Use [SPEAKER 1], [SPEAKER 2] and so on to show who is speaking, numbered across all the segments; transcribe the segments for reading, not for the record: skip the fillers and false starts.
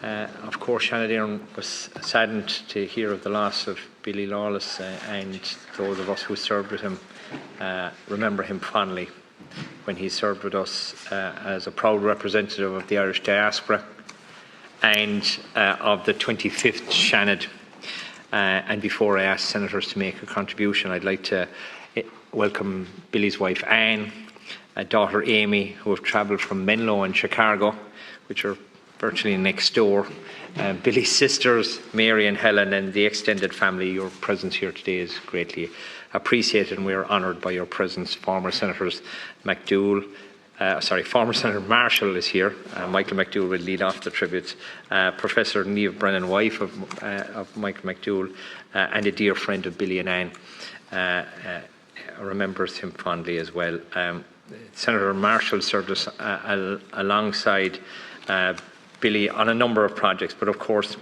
[SPEAKER 1] Of course, Shannon was saddened to hear of the loss of Billy Lawless, and those of us who served with him remember him fondly when he served with us as a proud representative of the Irish diaspora and of the 25th Seanad. And before I ask senators to make a contribution, I'd like to welcome Billy's wife Anne, daughter Amy, who have travelled from Menlo and Chicago, which are virtually next door. Billy's sisters, Mary and Helen, and the extended family. Your presence here today is greatly appreciated, and we are honoured by your presence. Former Senator Marshall is here. Michael McDougall will lead off the tribute. Professor Niamh Brennan, wife of Michael McDougall, and a dear friend of Billy and Anne, remembers him fondly as well. Senator Marshall served us alongside Billy on a number of projects, but of course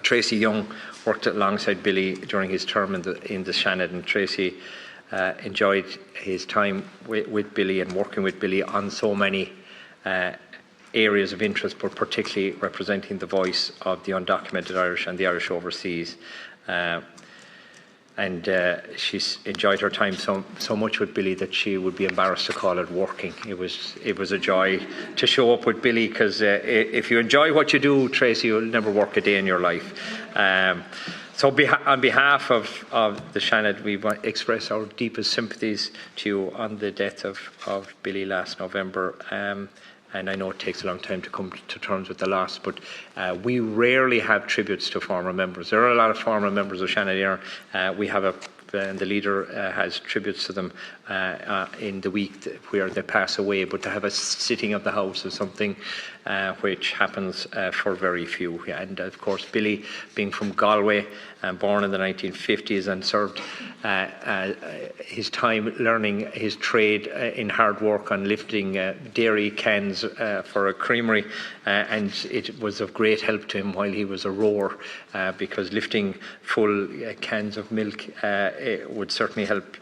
[SPEAKER 1] Tracy Young worked alongside Billy during his term in the Seanad, and Tracy enjoyed his time with Billy and working with Billy on so many areas of interest, but particularly representing the voice of the undocumented Irish and the Irish overseas. And she's enjoyed her time so much with Billy that she would be embarrassed to call it working. It was a joy to show up with Billy, because if you enjoy what you do, Tracy, you'll never work a day in your life. So on behalf of the Seanad, we want to express our deepest sympathies to you on the death of Billy last November. And I know it takes a long time to come to terms with the loss, but we rarely have tributes to former members. There are a lot of former members of Seanad. We have and the leader has tributes to them in the week where they pass away, but to have a sitting of the House is something which happens for very few. And of course, Billy, being from Galway, born in the 1950s, and served his time learning his trade in hard work on lifting dairy cans for a creamery, and it was of great help to him while he was a rower, because lifting full cans of milk would certainly help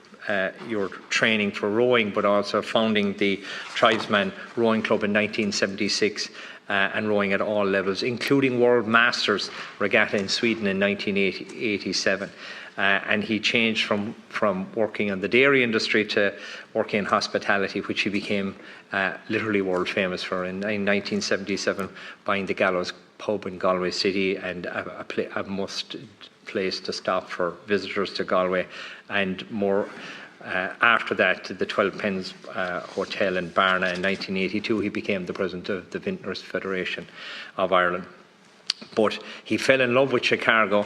[SPEAKER 1] your training for rowing, but also founding the Tribesman Rowing Club in 1976 and rowing at all levels, including World Masters Regatta in Sweden in 1987. And he changed from working on the dairy industry to working in hospitality, which he became literally world famous for in 1977, buying the Gallows pub in Galway City, and a must place to stop for visitors to Galway, and more. After that, the 12 Pens Hotel in Barna in 1982, he became the president of the Vintners Federation of Ireland. But he fell in love with Chicago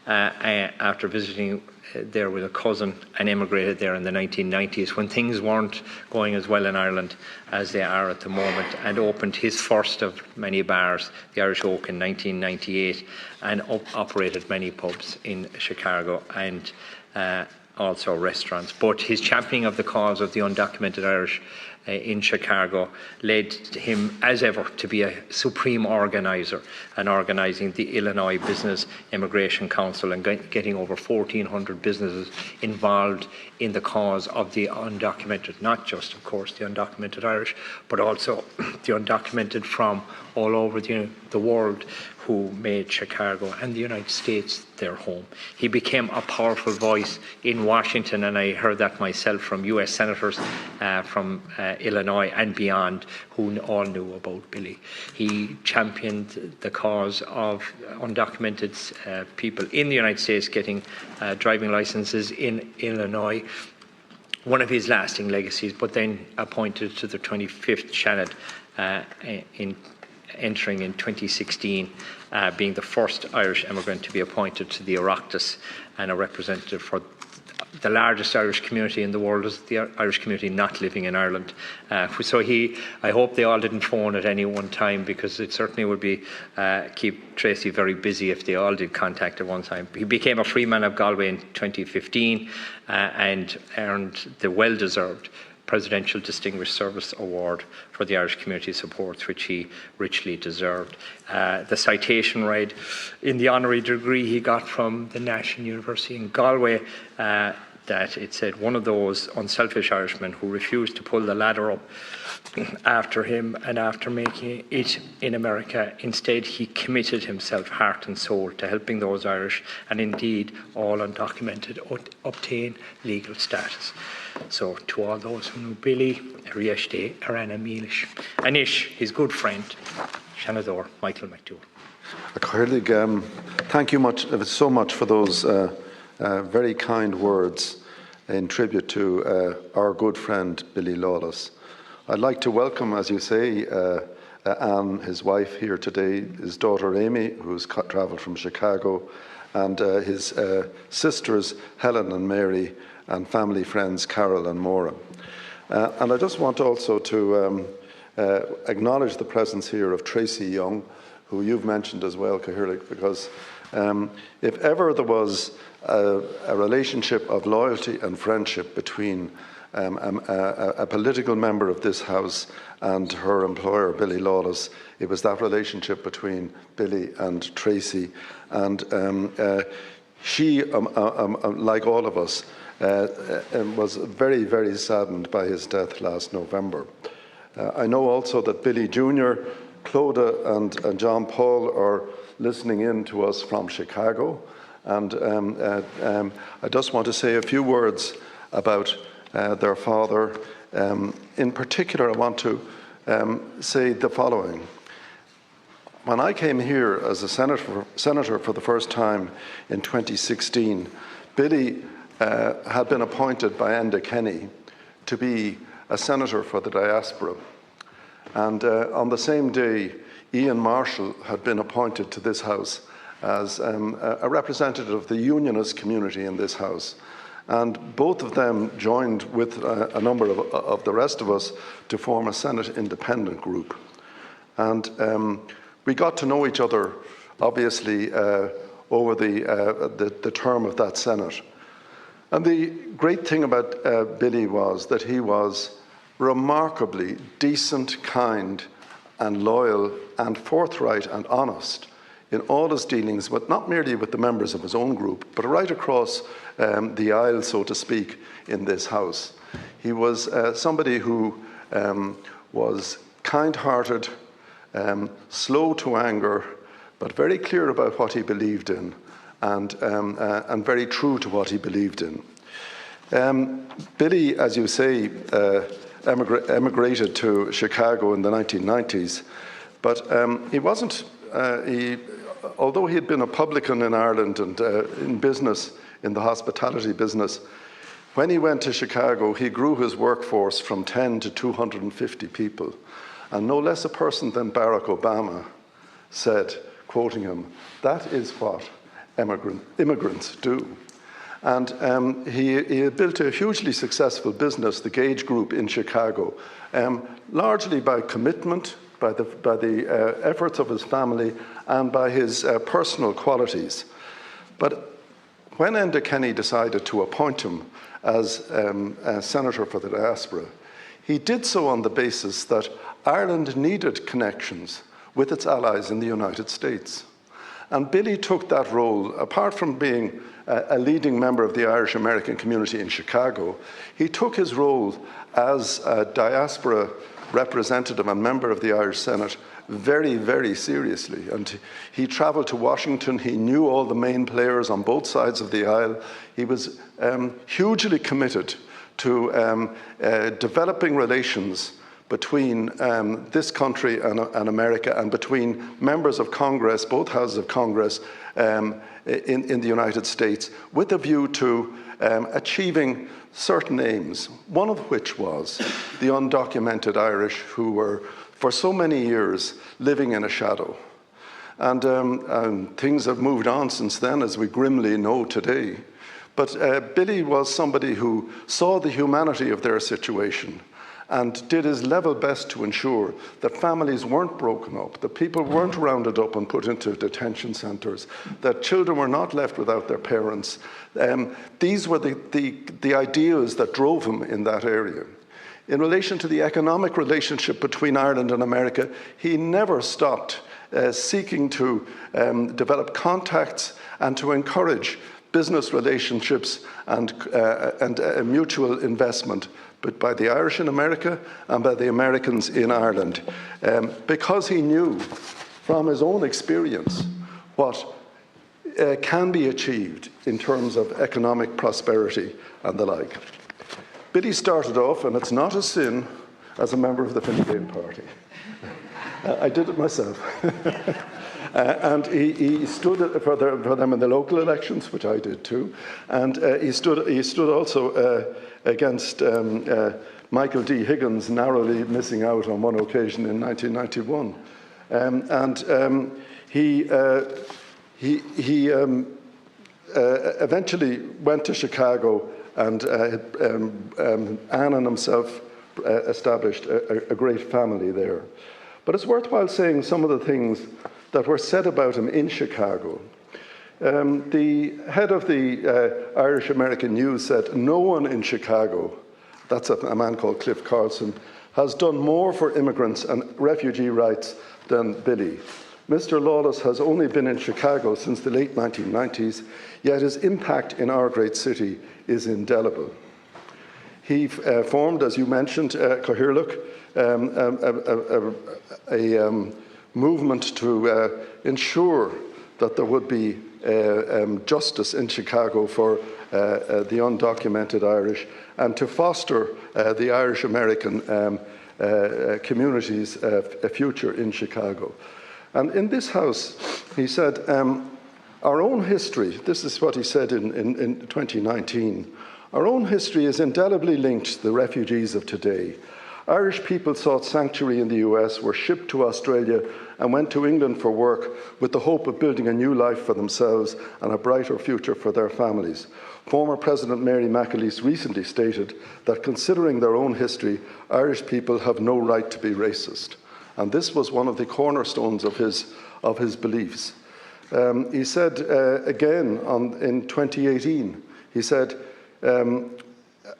[SPEAKER 1] after visiting there with a cousin, and emigrated there in the 1990s when things weren't going as well in Ireland as they are at the moment, and opened his first of many bars, the Irish Oak, in 1998, and operated many pubs in Chicago and also restaurants. But his championing of the cause of the undocumented Irish in Chicago led him, as ever, to be a supreme organiser, and organising the Illinois Business Immigration Council and getting over 1,400 businesses involved in the cause of the undocumented, not just, of course, the undocumented Irish, but also the undocumented from all over the world, who made Chicago and the United States their home. He became a powerful voice in Washington, and I heard that myself from US senators from Illinois and beyond, who all knew about Billy. He championed the cause of undocumented people in the United States getting driving licenses in Illinois, one of his lasting legacies, but then appointed to the 25th Seanad entering in 2016, being the first Irish immigrant to be appointed to the Oireachtas, and a representative for the largest Irish community in the world is the Irish community not living in Ireland. So I hope they all didn't phone at any one time, because it certainly would be keep Tracy very busy if they all did contact at one time. He became a Freeman of Galway in 2015 and earned the well-deserved Presidential Distinguished Service Award for the Irish Community Supports, which he richly deserved. The citation read in the honorary degree he got from the National University in Galway, that it said one of those unselfish Irishmen who refused to pull the ladder up after him and after making it in America. Instead, he committed himself heart and soul to helping those Irish, and indeed all undocumented, obtain legal status. So to all those who know Billy, Oireachtas, Arana Milish, Anish, his good friend, Senator Michael McDowell.
[SPEAKER 2] Thank you so much for those very kind words in tribute to our good friend Billy Lawless. I'd like to welcome, as you say, Anne, his wife, here today, his daughter Amy, who's travelled from Chicago, and his sisters Helen and Mary, and family friends Carol and Maura. And I just want also to acknowledge the presence here of Tracy Young, who you've mentioned as well, Cathaoirleach, because if ever there was a relationship of loyalty and friendship between a political member of this House and her employer, Billy Lawless, it was that relationship between Billy and Tracy. And she, like all of us, was very, very saddened by his death last November. I know also that Billy Jr., Clodagh and John Paul are listening in to us from Chicago. And I just want to say a few words about their father. In particular, I want to say the following. When I came here as a senator for the first time in 2016, Billy had been appointed by Enda Kenny to be a senator for the diaspora. And on the same day, Ian Marshall had been appointed to this House as a representative of the unionist community in this House. And both of them joined with a number of the rest of us to form a Senate independent group. And we got to know each other, obviously, over the term of that Senate. And the great thing about Billy was that he was remarkably decent, kind, and loyal, and forthright and honest in all his dealings, but not merely with the members of his own group, but right across the aisle, so to speak, in this House. He was somebody who was kind-hearted, slow to anger, but very clear about what he believed in, and very true to what he believed in. Billy, as you say, emigrated to Chicago in the 1990s, but he wasn't, although he had been a publican in Ireland and in business, in the hospitality business, when he went to Chicago, he grew his workforce from 10 to 250 people. And no less a person than Barack Obama said, quoting him, "That is what immigrants do." And he had built a hugely successful business, the Gage Group in Chicago, largely by commitment, by the efforts of his family, and by his personal qualities. But when Enda Kenny decided to appoint him as a senator for the diaspora, he did so on the basis that Ireland needed connections with its allies in the United States. And Billy took that role, apart from being a leading member of the Irish American community in Chicago, he took his role as a diaspora representative and member of the Irish Senate very, very seriously. And he travelled to Washington. He knew all the main players on both sides of the aisle. He was hugely committed to developing relations between this country and America, and between members of Congress, both houses of Congress, in the United States, with a view to achieving certain aims, one of which was the undocumented Irish who were, for so many years, living in a shadow. And things have moved on since then, as we grimly know today. But Billy was somebody who saw the humanity of their situation and did his level best to ensure that families weren't broken up, that people weren't rounded up and put into detention centres, that children were not left without their parents. These were the ideas that drove him in that area. In relation to the economic relationship between Ireland and America, he never stopped seeking to develop contacts and to encourage business relationships and mutual investment, but by the Irish in America and by the Americans in Ireland, because he knew from his own experience what can be achieved in terms of economic prosperity and the like. Billy started off, and it's not a sin, as a member of the Fine Gael party. I did it myself. And he stood for them in the local elections, which I did too. And he stood also against Michael D. Higgins, narrowly missing out on one occasion in 1991. He eventually went to Chicago, and Anne and himself established a great family there. But it's worthwhile saying some of the things that were said about him in Chicago. The head of the Irish American News said, "No one in Chicago," that's a man called Cliff Carlson, "has done more for immigrants and refugee rights than Billy. Mr. Lawless has only been in Chicago since the late 1990s, yet his impact in our great city is indelible." He formed, as you mentioned, Cathaoirleach, a movement to ensure that there would be justice in Chicago for the undocumented Irish, and to foster the Irish-American community's future in Chicago. And in this house, he said, our own history, this is what he said in 2019, our own history is indelibly linked to the refugees of today. Irish people sought sanctuary in the US, were shipped to Australia, and went to England for work with the hope of building a new life for themselves and a brighter future for their families. Former President Mary McAleese recently stated that, considering their own history, Irish people have no right to be racist. And this was one of the cornerstones of his beliefs. He said again in 2018, he said,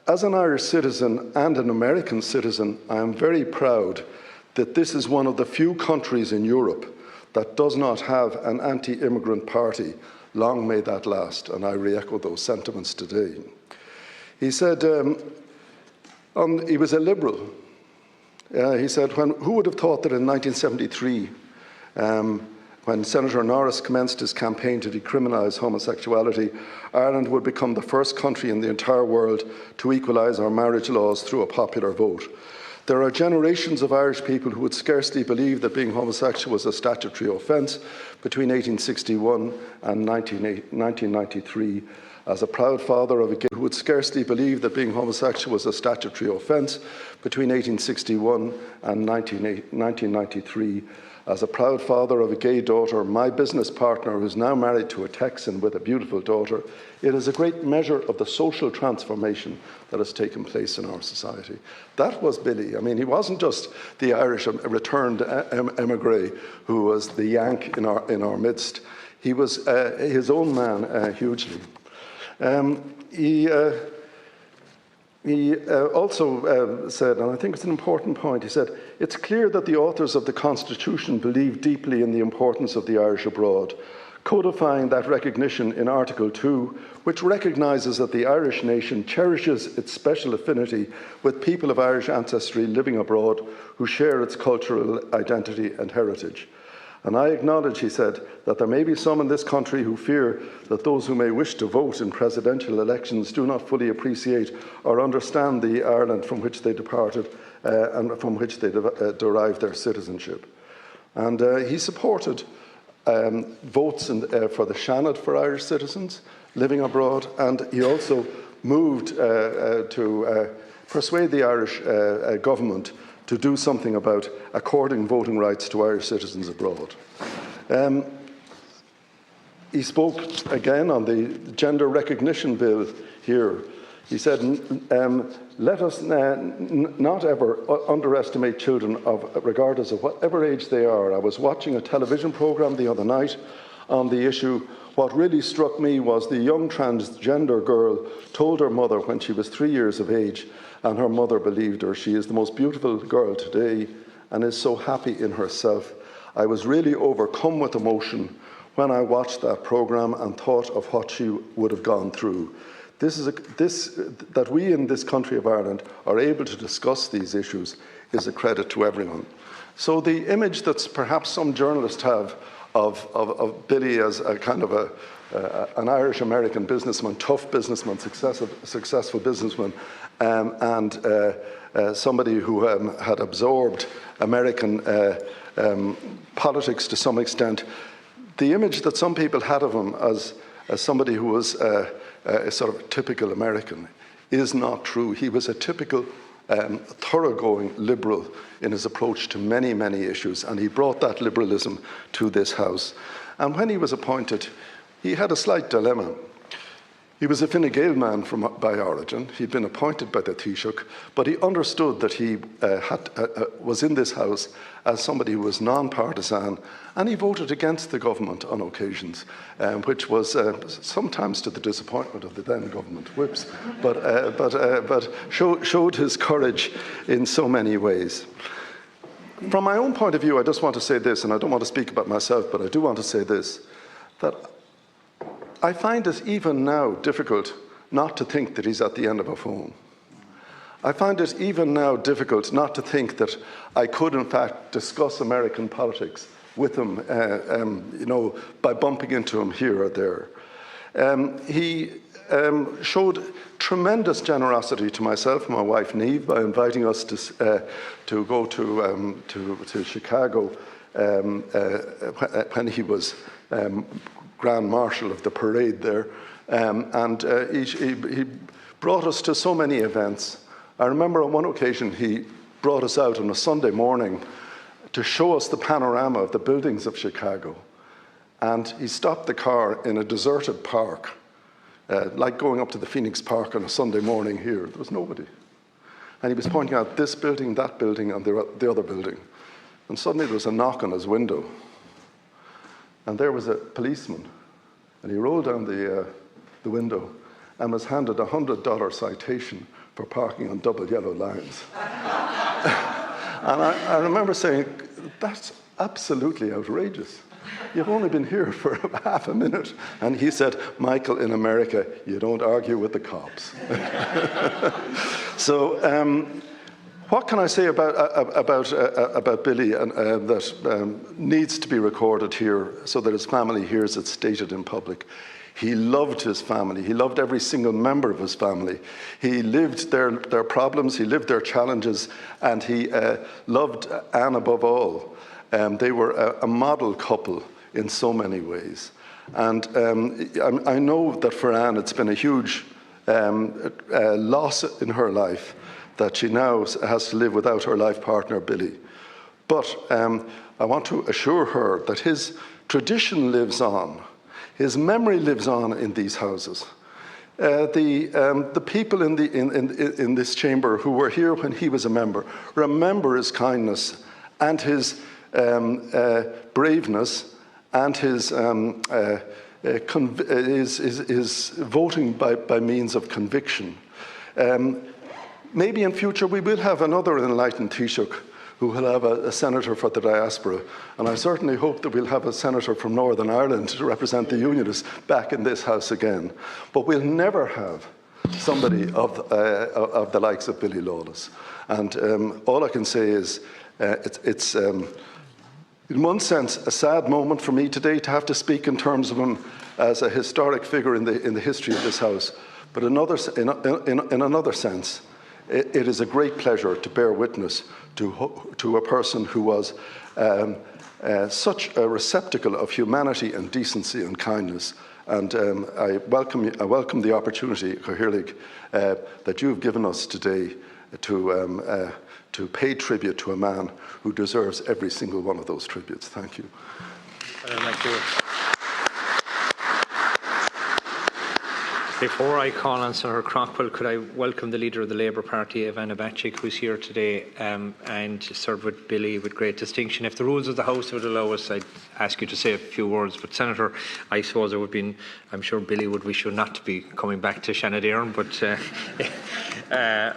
[SPEAKER 2] as an Irish citizen and an American citizen, I am very proud that this is one of the few countries in Europe that does not have an anti-immigrant party. Long may that last, and I re-echo those sentiments today. He said he was a liberal. He said, who would have thought that in 1973, when Senator Norris commenced his campaign to decriminalise homosexuality, Ireland would become the first country in the entire world to equalise our marriage laws through a popular vote. There are generations of Irish people who would scarcely believe that being homosexual was a statutory offence between 1861 and 1993. As a proud father of a gay, who would scarcely believe that being homosexual was a statutory offence between 1861 and 1993. As a proud father of a gay daughter, my business partner, who is now married to a Texan with a beautiful daughter, it is a great measure of the social transformation that has taken place in our society. That was Billy. I mean, he wasn't just the Irish returned emigre who was the Yank in our midst. He was his own man hugely. He also said, and I think it's an important point, he said, it's clear that the authors of the Constitution believe deeply in the importance of the Irish abroad, codifying that recognition in Article 2, which recognises that the Irish nation cherishes its special affinity with people of Irish ancestry living abroad who share its cultural identity and heritage. And I acknowledge, he said, that there may be some in this country who fear that those who may wish to vote in presidential elections do not fully appreciate or understand the Ireland from which they departed and from which they derived their citizenship. And he supported votes for the Seanad for Irish citizens living abroad, and he also moved to persuade the Irish government to do something about according voting rights to Irish citizens abroad. He spoke again on the gender recognition bill here. He said, let us not ever underestimate children, regardless of whatever age they are. I was watching a television programme the other night on the issue. What really struck me was the young transgender girl told her mother when she was 3 years of age, and her mother believed her. She is the most beautiful girl today and is so happy in herself. I was really overcome with emotion when I watched that programme and thought of what she would have gone through. That we in this country of Ireland are able to discuss these issues is a credit to everyone. So the image that perhaps some journalists have of Billy as a kind of an Irish-American businessman, tough businessman, successful businessman, and somebody who had absorbed American politics to some extent, the image that some people had of him as somebody who was a sort of typical American is not true. He was a typical thoroughgoing liberal in his approach to many, many issues, and he brought that liberalism to this House. And when he was appointed, he had a slight dilemma. He was a Fine Gael man by origin. He'd been appointed by the Taoiseach, but he understood that he was in this House as somebody who was non-partisan, and he voted against the government on occasions, which was sometimes to the disappointment of the then government whips, but showed his courage in so many ways. From my own point of view, I just want to say this, and I don't want to speak about myself, but I do want to say this, that I find it even now difficult not to think that he's at the end of a phone. I find it even now difficult not to think that I could, in fact, discuss American politics with him, by bumping into him here or there. He showed tremendous generosity to myself and my wife, Niamh, by inviting us to go to Chicago when he was Grand Marshal of the parade there, and he brought us to so many events. I remember on one occasion he brought us out on a Sunday morning to show us the panorama of the buildings of Chicago, and he stopped the car in a deserted park, like going up to the Phoenix Park on a Sunday morning here. There was nobody, and he was pointing out this building, that building, and the other building, and suddenly there was a knock on his window. And there was a policeman, and he rolled down the window and was handed a $100 citation for parking on double yellow lines. And I remember saying, that's absolutely outrageous. You've only been here for half a minute. And he said, Michael, in America, you don't argue with the cops. So, what can I say about Billy that needs to be recorded here so that his family hears it stated in public? He loved his family. He loved every single member of his family. He lived their problems, he lived their challenges, and he loved Anne above all. They were a model couple in so many ways. And I know that for Anne it's been a huge loss in her life that she now has to live without her life partner, Billy. But I want to assure her that his tradition lives on. His memory lives on in these houses. The people in this chamber who were here when he was a member remember his kindness and his braveness and his voting by means of conviction. Maybe in future we will have another enlightened Taoiseach who will have a senator for the diaspora, and I certainly hope that we'll have a senator from Northern Ireland to represent the Unionists back in this House again. But we'll never have somebody of the likes of Billy Lawless. And all I can say is it's in one sense a sad moment for me today to have to speak in terms of him as a historic figure in the history of this House. But in another sense, it is a great pleasure to bear witness to a person who was such a receptacle of humanity and decency and kindness. And I welcome the opportunity, Cathaoirleach, that you've given us today to pay tribute to a man who deserves every single one of those tributes. Thank you.
[SPEAKER 1] Thank you. Before I call on Senator Crockwell, could I welcome the leader of the Labour Party, Ivana Bacik, who's here today and served with Billy with great distinction. If the rules of the House would allow us, I'd ask you to say a few words. But Senator, I suppose it would be, I'm sure Billy would wish you not to be coming back to Shanadairn, but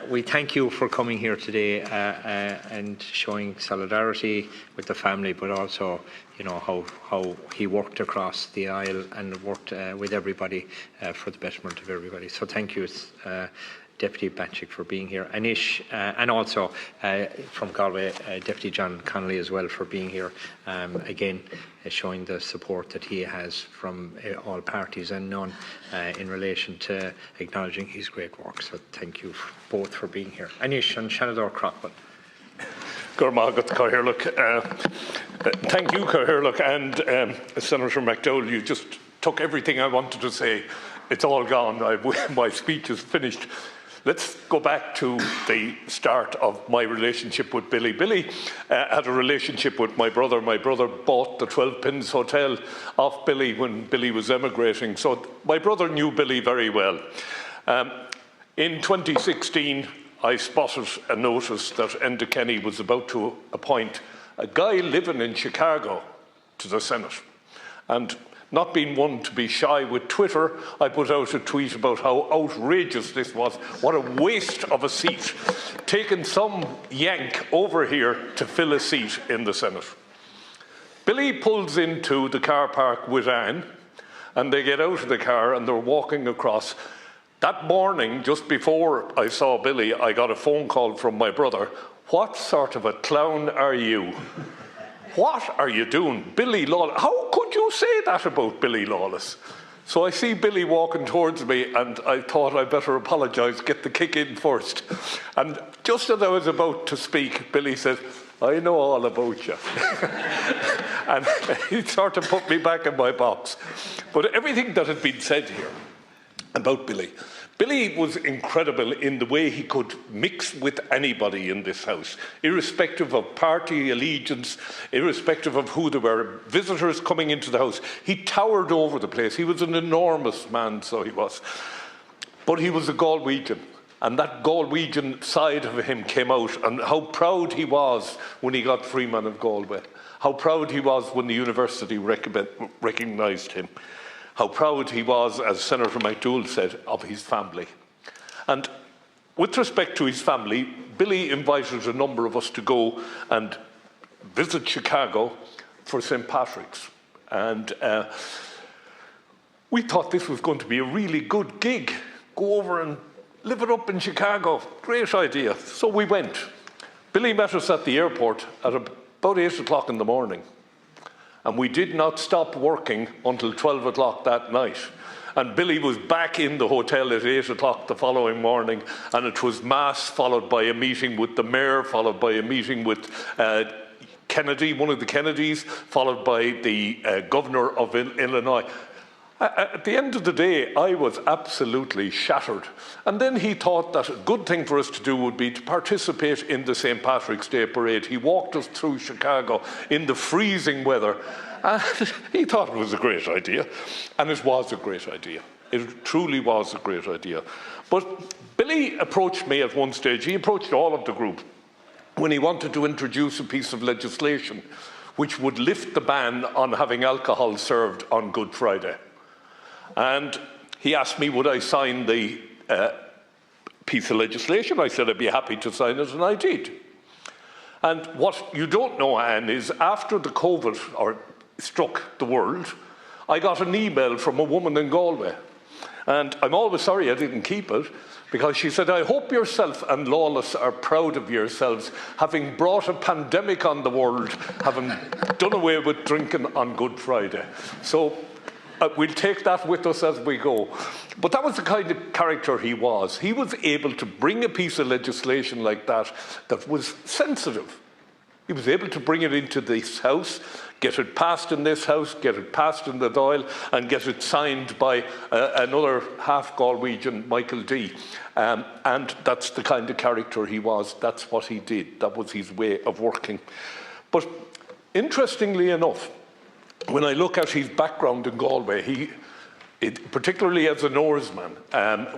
[SPEAKER 1] we thank you for coming here today and showing solidarity with the family, but also, you know, how he worked across the aisle and worked with everybody for the betterment of everybody. So thank you, Deputy Batchick, for being here. Anish, and also from Galway, Deputy John Connolly as well, for being here. Again, showing the support that he has from all parties and none in relation to acknowledging his great work. So thank you both for being here. Anish and Shanador Crockwell.
[SPEAKER 3] Thank you, Cathaoirleach, and Senator McDowell. You just took everything I wanted to say. It's all gone. My speech is finished. Let's go back to the start of my relationship with Billy. Billy had a relationship with my brother. My brother bought the 12 Pins Hotel off Billy when Billy was emigrating. So my brother knew Billy very well. In 2016, I spotted a notice that Enda Kenny was about to appoint a guy living in Chicago to the Senate. And not being one to be shy with Twitter, I put out a tweet about how outrageous this was. What a waste of a seat. Taking some yank over here to fill a seat in the Senate. Billy pulls into the car park with Anne, and they get out of the car and they're walking across. That morning, just before I saw Billy, I got a phone call from my brother. What sort of a clown are you? What are you doing? Billy Lawless. How could you say that about Billy Lawless? So I see Billy walking towards me, and I thought I'd better apologise, get the kick in first. And just as I was about to speak, Billy said, I know all about you. And he sort of put me back in my box. But everything that had been said here about Billy, Billy was incredible in the way he could mix with anybody in this house, irrespective of party allegiance, irrespective of who they were, visitors coming into the house. He towered over the place. He was an enormous man, so he was. But he was a Galwegian, and that Galwegian side of him came out, and how proud he was when he got Freeman of Galway, how proud he was when the university recognised him. How proud he was, as Senator McDowell said, of his family. And with respect to his family, Billy invited a number of us to go and visit Chicago for St. Patrick's. And we thought this was going to be a really good gig. Go over and live it up in Chicago. Great idea. So we went. Billy met us at the airport at about 8 o'clock in the morning. And we did not stop working until 12 o'clock that night. And Billy was back in the hotel at 8 o'clock the following morning, and it was mass, followed by a meeting with the mayor, followed by a meeting with Kennedy, one of the Kennedys, followed by the governor of Illinois. At the end of the day, I was absolutely shattered. And then he thought that a good thing for us to do would be to participate in the St. Patrick's Day Parade. He walked us through Chicago in the freezing weather. And he thought it was a great idea. And it was a great idea. It truly was a great idea. But Billy approached me at one stage. He approached all of the group when he wanted to introduce a piece of legislation which would lift the ban on having alcohol served on Good Friday. And he asked me, would I sign the piece of legislation? I said I'd be happy to sign it, and I did. And what you don't know, Anne, is after the COVID struck the world, I got an email from a woman in Galway. And I'm always sorry I didn't keep it, because she said, I hope yourself and Lawless are proud of yourselves, having brought a pandemic on the world, having done away with drinking on Good Friday. So we'll take that with us as we go. But that was the kind of character he was. He was able to bring a piece of legislation like that that was sensitive. He was able to bring it into this House, get it passed in this House, get it passed in the Dáil, and get it signed by another half-Galwegian, Michael D. And that's the kind of character he was. That's what he did. That was his way of working. But interestingly enough, when I look at his background in Galway, particularly as a Norseman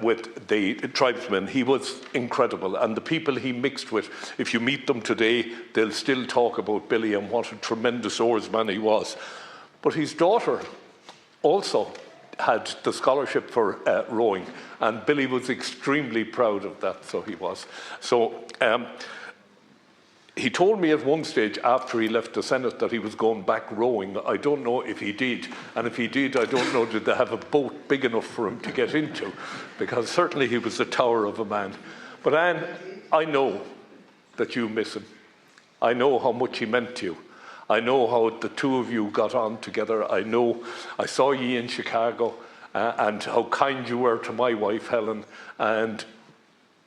[SPEAKER 3] with the tribesmen, he was incredible. And the people he mixed with, if you meet them today, they'll still talk about Billy and what a tremendous oarsman he was. But his daughter also had the scholarship for rowing, and Billy was extremely proud of that, so he was. So he told me at one stage after he left the Senate that he was going back rowing. I don't know if he did, and if he did, I don't know, did they have a boat big enough for him to get into, because certainly he was a tower of a man. But Anne, I know that you miss him. I know how much he meant to you. I know how the two of you got on together. I know I saw you in Chicago and how kind you were to my wife, Helen, and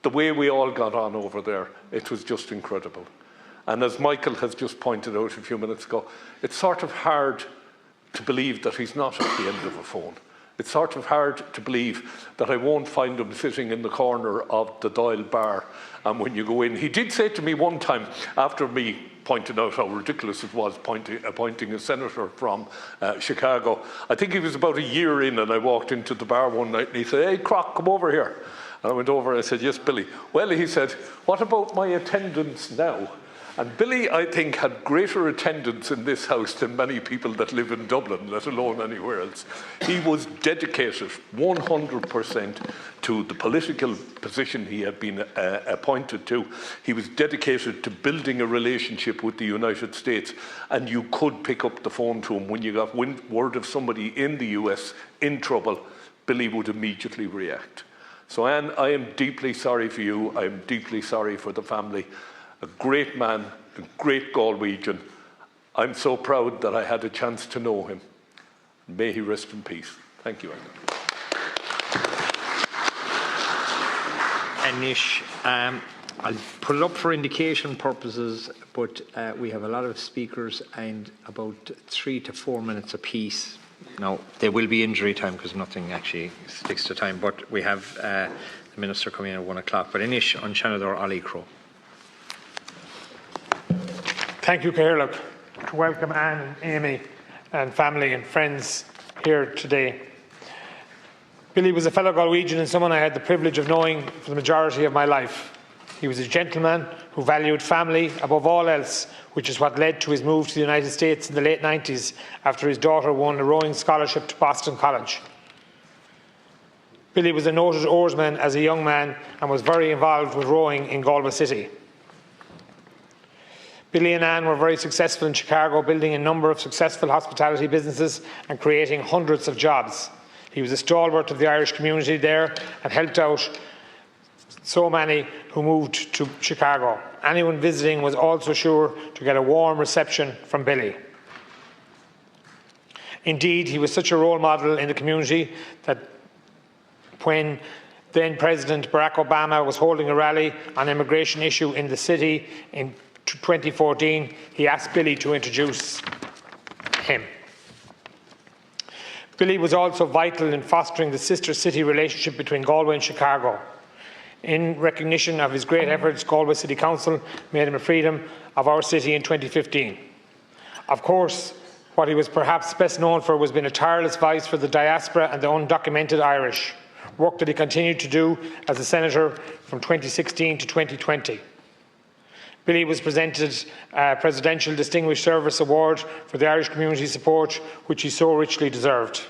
[SPEAKER 3] the way we all got on over there, it was just incredible. And as Michael has just pointed out a few minutes ago, it's sort of hard to believe that he's not at the end of a phone. It's sort of hard to believe that I won't find him sitting in the corner of the Doyle bar. And when you go in, he did say to me one time, after me pointing out how ridiculous it was appointing a senator from Chicago, I think he was about a year in, and I walked into the bar one night and he said, "Hey, Croc, come over here." And I went over and I said, "Yes, Billy." "Well," he said, "what about my attendance now?" And Billy, I think, had greater attendance in this house than many people that live in Dublin, let alone anywhere else. He was dedicated 100% to the political position he had been appointed to. He was dedicated to building a relationship with the United States, and you could pick up the phone to him when you got word of somebody in the US in trouble. Billy would immediately react. So Anne, I am deeply sorry for you. I am deeply sorry for the family. A great man, a great Galwegian. I'm so proud that I had a chance to know him. May he rest in peace. Thank you, Anne.
[SPEAKER 1] Anish, I'll put it up for indication purposes, but we have a lot of speakers and about 3 to 4 minutes apiece. Now, there will be injury time because nothing actually sticks to time, but we have the Minister coming in at 1 o'clock. But Anish, on Senator Ollie Crow.
[SPEAKER 4] Thank you, Caherlock. To welcome Anne and Amy and family and friends here today. Billy was a fellow Galwegian and someone I had the privilege of knowing for the majority of my life. He was a gentleman who valued family above all else, which is what led to his move to the United States in the late 90s after his daughter won a rowing scholarship to Boston College. Billy was a noted oarsman as a young man and was very involved with rowing in Galway City. Billy and Anne were very successful in Chicago, building a number of successful hospitality businesses and creating hundreds of jobs. He was a stalwart of the Irish community there and helped out so many who moved to Chicago. Anyone visiting was also sure to get a warm reception from Billy. Indeed, he was such a role model in the community that when then President Barack Obama was holding a rally on immigration issue in the city in 2014, he asked Billy to introduce him. Billy was also vital in fostering the sister city relationship between Galway and Chicago. In recognition of his great efforts, Galway City Council made him a Freedom of our city in 2015. Of course, what he was perhaps best known for was being a tireless voice for the diaspora and the undocumented Irish, work that he continued to do as a senator from 2016 to 2020. Billy was presented a Presidential Distinguished Service Award for the Irish community support, which he so richly deserved.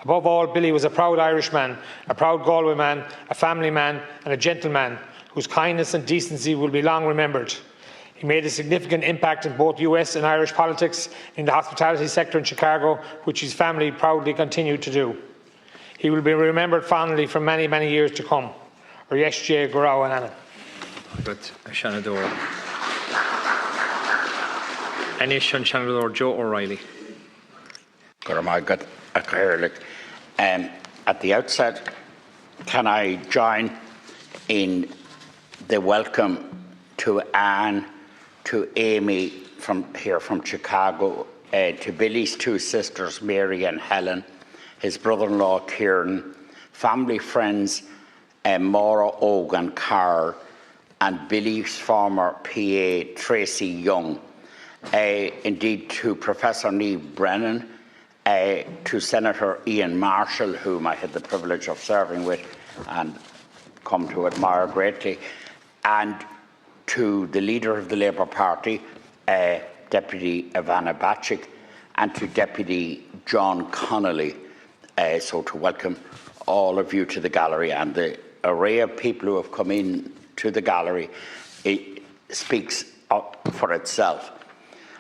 [SPEAKER 4] Above all, Billy was a proud Irishman, a proud Galway man, a family man and a gentleman whose kindness and decency will be long remembered. He made a significant impact in both US and Irish politics in the hospitality sector in Chicago, which his family proudly continued to do. He will be remembered fondly for many, many years to come. Oireachtas go raibh Anna.
[SPEAKER 1] Good. Senator Anish and Senator Joe O'Reilly.
[SPEAKER 5] At the outset, can I join in the welcome to Anne, to Amy from Chicago, to Billy's two sisters, Mary and Helen, his brother-in-law Kieran, family friends Maura, Og and Carl, and Billy's former PA Tracy Young, indeed to Professor Niamh Brennan, to Senator Ian Marshall, whom I had the privilege of serving with and come to admire greatly, and to the leader of the Labour Party, Deputy Ivana Bacik, and to Deputy John Connolly. So to welcome all of you to the gallery, and the array of people who have come in to the gallery, it speaks for itself.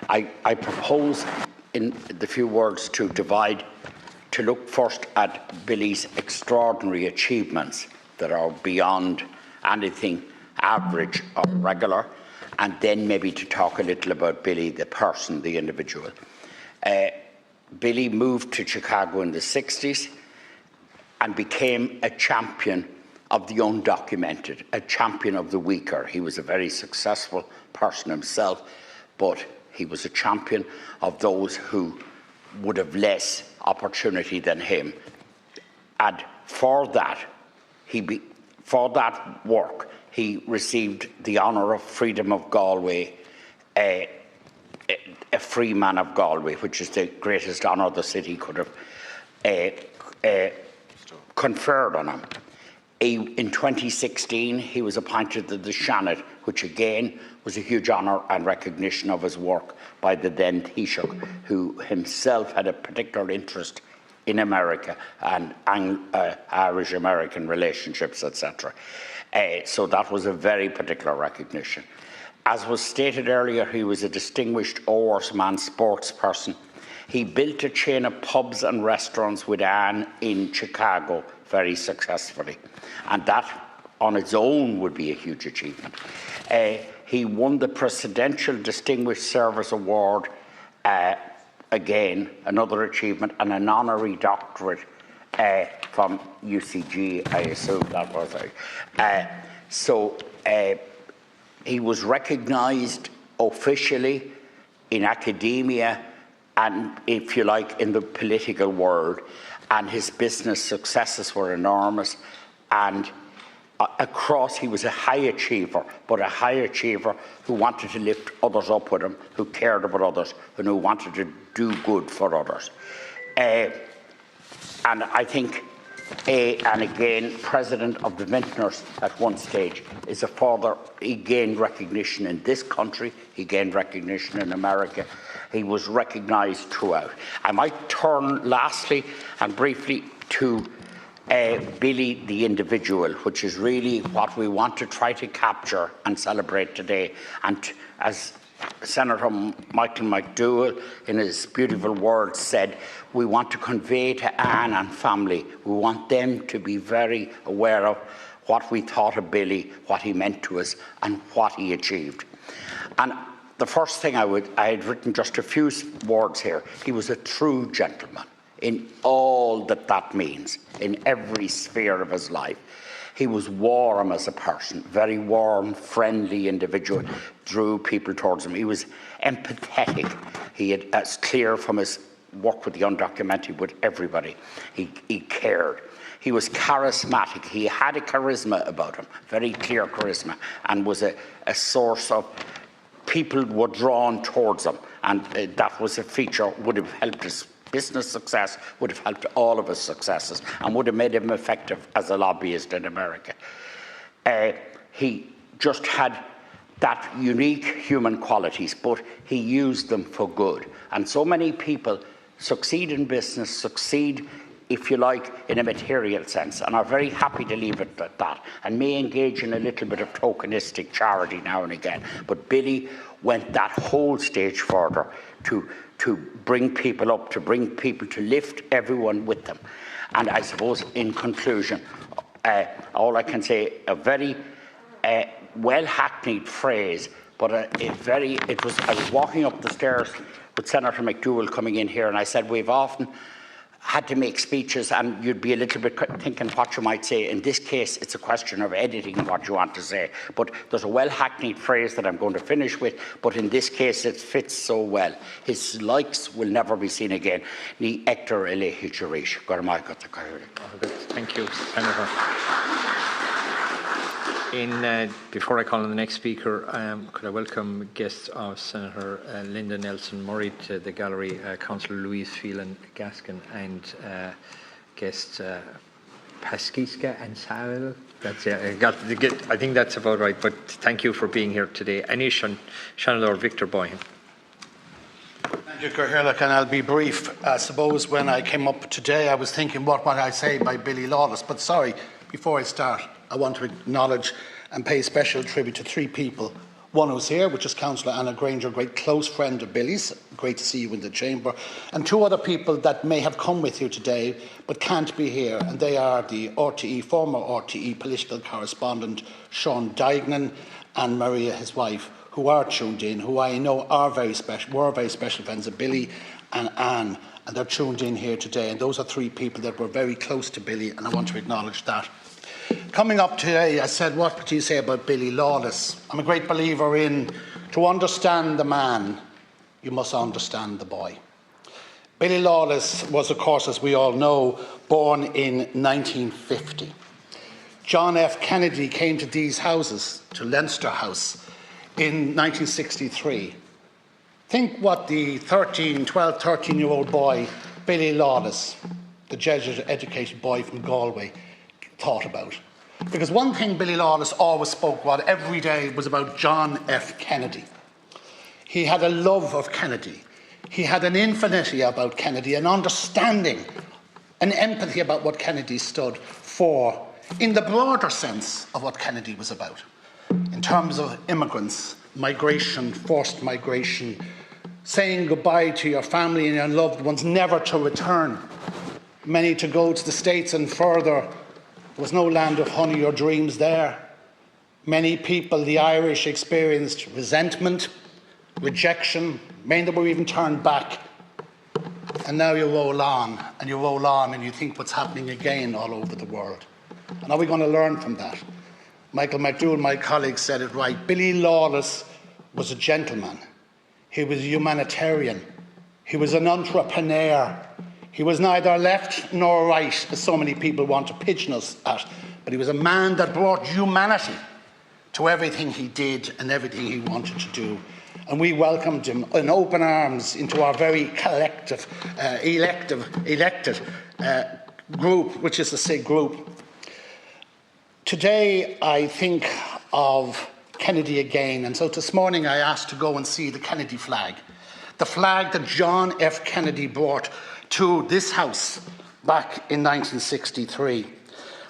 [SPEAKER 5] I propose in the few words to divide, to look first at Billy's extraordinary achievements that are beyond anything average or regular, and then maybe to talk a little about Billy, the person, the individual. Billy moved to Chicago in the 60s and became a champion of the undocumented, a champion of the weaker. He was a very successful person himself, but he was a champion of those who would have less opportunity than him. And for that work, he received the honour of Freedom of Galway, a free man of Galway, which is the greatest honour the city could have conferred on him. In 2016, he was appointed to the Senator, which again was a huge honour and recognition of his work by the then Taoiseach, who himself had a particular interest in America and Irish-American relationships, etc. So that was a very particular recognition. As was stated earlier, he was a distinguished oarsman, sportsperson. He built a chain of pubs and restaurants with Anne in Chicago very successfully, and that on its own would be a huge achievement. He won the Presidential Distinguished Service Award, again, another achievement, and an honorary doctorate from UCG, I assume that was it. He was recognised officially in academia and, if you like, in the political world, and his business successes were enormous, and across he was a high achiever, but a high achiever who wanted to lift others up with him, who cared about others, and who wanted to do good for others. And I think, and again, President of the Vintners at one stage is a further, he gained recognition in this country, he gained recognition in America, he was recognised throughout. I might turn lastly and briefly to Billy the individual, which is really what we want to try to capture and celebrate today. And as Senator Michael McDowell, in his beautiful words, said, we want to convey to Anne and family, we want them to be very aware of what we thought of Billy, what he meant to us, and what he achieved. And the first thing I had written just a few words here. He was a true gentleman in all that means, in every sphere of his life. He was warm as a person, very warm, friendly individual, drew people towards him. He was empathetic. He had, as clear from his work with the undocumented, with everybody. He cared. He was charismatic. He had a charisma about him, very clear charisma, and was a source of people were drawn towards him. And that was a feature, would have helped his business success, would have helped all of his successes, and would have made him effective as a lobbyist in America. He just had that unique human qualities, but he used them for good. And so many people succeed in business, succeed, if you like, in a material sense, and are very happy to leave it at that, and may engage in a little bit of tokenistic charity now and again. But Billy went that whole stage further to bring people up, to bring people, to lift everyone with them. And I suppose, in conclusion, all I can say, a very well-hackneyed phrase, but I was walking up the stairs with Senator McDowell coming in here, and I said, we've often had to make speeches and you'd be a little bit thinking what you might say. In this case, it's a question of editing what you want to say. But there's a well-hackneyed phrase that I'm going to finish with, but in this case it fits so well. His likes will never be seen again. Ní Hector ele hijarish.
[SPEAKER 1] Thank you, Senator. Before I call on the next speaker, could I welcome guests of Senator Linda Nelson Murray to the gallery, Councillor Louise Phelan Gaskin, and guests Paskiska and Sal. That's I think that's about right. But thank you for being here today. Anish and Shannon or Victor Boyhan.
[SPEAKER 6] Thank you, Cathaoirleach, and I'll be brief. I suppose when I came up today, I was thinking, what might I say by Billy Lawless? But sorry, before I start, I want to acknowledge and pay special tribute to three people. One who's here, which is Councillor Anna Granger, a great close friend of Billy's. Great to see you in the chamber. And two other people that may have come with you today but can't be here, and they are the former RTE political correspondent Sean Duignan and Maria, his wife, who are tuned in, who I know are very special, were very special friends of Billy and Anne, and they're tuned in here today. And those are three people that were very close to Billy, and I want to acknowledge that. Coming up today, I said, what do you say about Billy Lawless? I'm a great believer in, to understand the man, you must understand the boy. Billy Lawless was, of course, as we all know, born in 1950. John F. Kennedy came to these houses, to Leinster House, in 1963. Think what the 12, 13-year-old boy, Billy Lawless, the Jesuit-educated boy from Galway, thought about. Because one thing Billy Lawless always spoke about every day was about John F. Kennedy. He had a love of Kennedy. He had an infinity about Kennedy, an understanding, an empathy about what Kennedy stood for, in the broader sense of what Kennedy was about. In terms of immigrants, migration, forced migration, saying goodbye to your family and your loved ones, never to return. Many to go to the States and further. There was no land of honey or dreams there. Many people, the Irish, experienced resentment, rejection. Many were even turned back. And now you roll on, and you roll on, and you think what's happening again all over the world. And are we going to learn from that? Michael McDougall, my colleague, said it right. Billy Lawless was a gentleman. He was a humanitarian. He was an entrepreneur. He was neither left nor right, as so many people want to pigeon us at, but he was a man that brought humanity to everything he did and everything he wanted to do. And we welcomed him in open arms into our very collective, elected group, which is the SIG group. Today, I think of Kennedy again, and so this morning I asked to go and see the Kennedy flag, the flag that John F. Kennedy brought to this house back in 1963.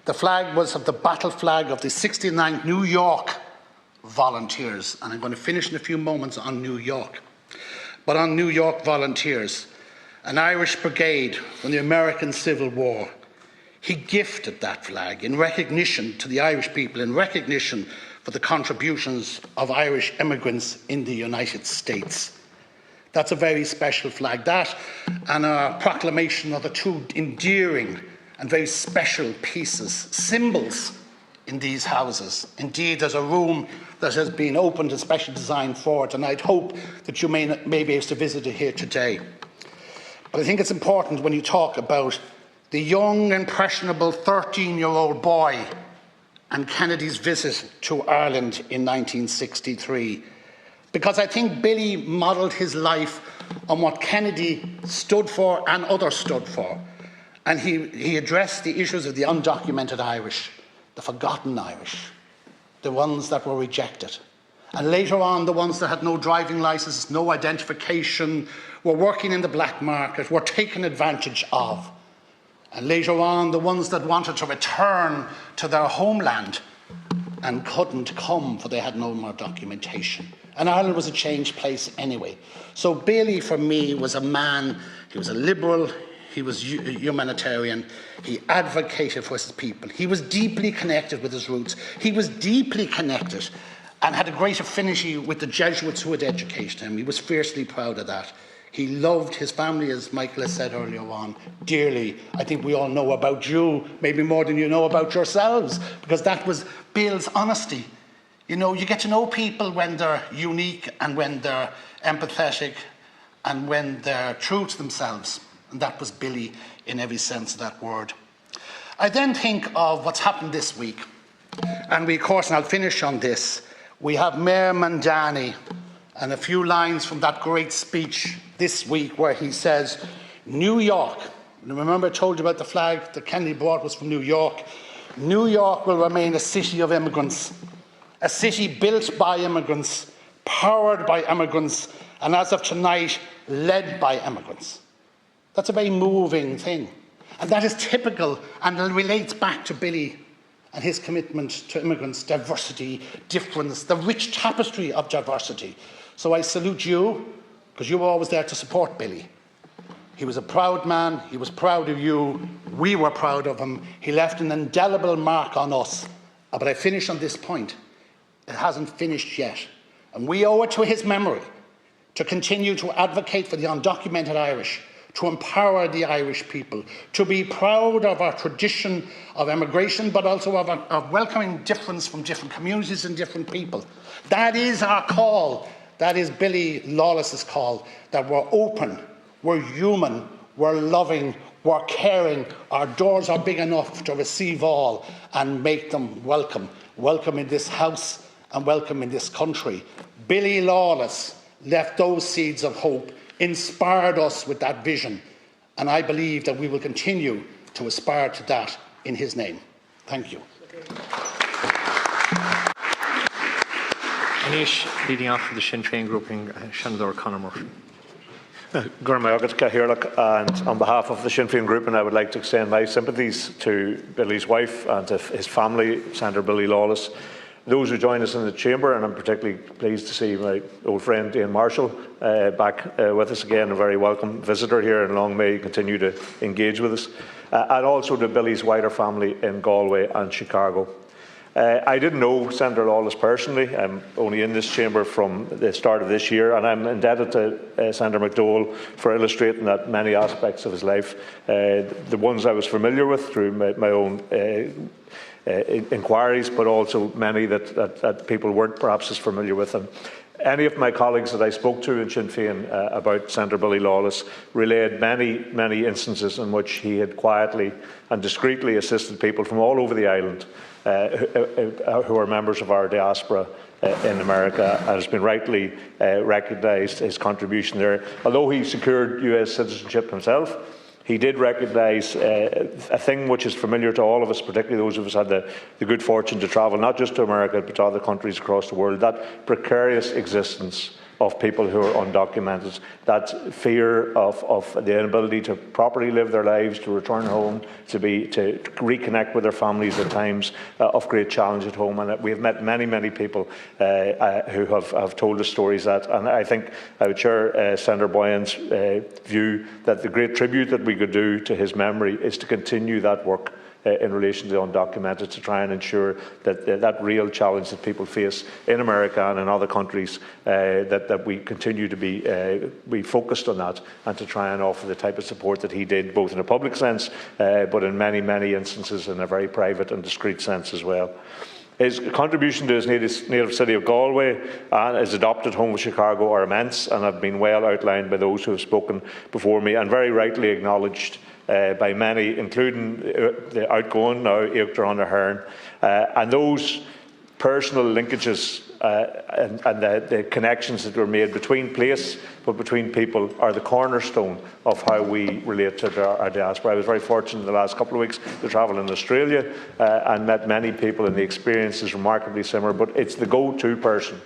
[SPEAKER 6] The flag was of the battle flag of the 69th New York Volunteers, and I'm going to finish in a few moments on New York. But on New York Volunteers, an Irish brigade from the American Civil War. He gifted that flag in recognition to the Irish people, in recognition for the contributions of Irish immigrants in the United States. That's a very special flag. That and our proclamation are the two endearing and very special pieces, symbols in these houses. Indeed, there's a room that has been opened and specially designed for it, and I'd hope that you may be able to visit it here today. But I think it's important when you talk about the young, impressionable 13-year-old boy and Kennedy's visit to Ireland in 1963. Because I think Billy modelled his life on what Kennedy stood for and others stood for. And he addressed the issues of the undocumented Irish, the forgotten Irish, the ones that were rejected. And later on, the ones that had no driving licence, no identification, were working in the black market, were taken advantage of. And later on, the ones that wanted to return to their homeland and couldn't come for they had no more documentation. And Ireland was a changed place anyway. So Billy, for me, was a man, he was a liberal, he was a humanitarian, he advocated for his people. He was deeply connected with his roots. He was deeply connected and had a great affinity with the Jesuits who had educated him. He was fiercely proud of that. He loved his family, as Michael has said earlier on, dearly. I think we all know about you, maybe more than you know about yourselves, because that was Bill's honesty. You know, you get to know people when they're unique and when they're empathetic and when they're true to themselves. And that was Billy in every sense of that word. I then think of what's happened this week. And we, of course, and I'll finish on this, we have Mayor Mandani and a few lines from that great speech this week where he says, New York, and remember I told you about the flag that Kennedy brought was from New York. New York will remain a city of immigrants, a city built by immigrants, powered by immigrants, and as of tonight, led by immigrants. That's a very moving thing. And that is typical and relates back to Billy and his commitment to immigrants, diversity, difference, the rich tapestry of diversity. So I salute you, because you were always there to support Billy. He was a proud man. He was proud of you. We were proud of him. He left an indelible mark on us. But I finish on this point. It hasn't finished yet. And we owe it to his memory to continue to advocate for the undocumented Irish, to empower the Irish people, to be proud of our tradition of immigration, but also of welcoming difference from different communities and different people. That is our call. That is Billy Lawless's call, that we're open, we're human, we're loving, we're caring. Our doors are big enough to receive all and make them welcome. Welcome in this house and welcome in this country. Billy Lawless left those seeds of hope, inspired us with that vision, and I believe that we will continue to aspire to that in his name. Thank you.
[SPEAKER 1] Anish, leading off for the Sinn Féin grouping, Senator Conor Murphy.
[SPEAKER 3] And on behalf of the Sinn Féin group, and I would like to extend my sympathies to Billy's wife and to his family, Senator Billy Lawless, those who join us in the chamber, and I'm particularly pleased to see my old friend Ian Marshall back with us again, a very welcome visitor here, and long may he continue to engage with us, and also to Billy's wider family in Galway and Chicago. I didn't know Senator Lawless personally. I'm only in this chamber from the start of this year, and I'm indebted to Senator McDowell for illustrating that many aspects of his life, the ones I was familiar with through my own inquiries, but also many that people weren't perhaps as familiar with. And any of my colleagues that I spoke to in Sinn Féin about Senator Billy Lawless relayed many instances in which he had quietly and discreetly assisted people from all over the island who are members of our diaspora in America, and has been rightly recognised his contribution there. Although he secured US citizenship himself, he did recognise a thing which is familiar to all of us, particularly those of us who had the good fortune to travel not just to America but to other countries across the world, that precarious existence of people who are undocumented, that fear of the inability to properly live their lives, to return home, to reconnect with their families at times of great challenge at home. And we have met many people who have told us stories that, and I think I would share Senator Boyan's view that the great tribute that we could do to his memory is to continue that work in relation to the undocumented, to try and ensure that that real challenge that people face in America and in other countries, that we continue to be focused on that, and to try and offer the type of support that he did, both in a public sense, but in many instances in a very private and discreet sense as well. His contribution to his native city of Galway and his adopted home of Chicago are immense, and have been well outlined by those who have spoken before me, and very rightly acknowledged by many, including the outgoing now Oireachtas Hearn, and those personal linkages and the connections that were made between place but between people are the cornerstone of how we relate to our diaspora. I was very fortunate in the last couple of weeks to travel in Australia and met many people, and the experience is remarkably similar, but it's the go-to person.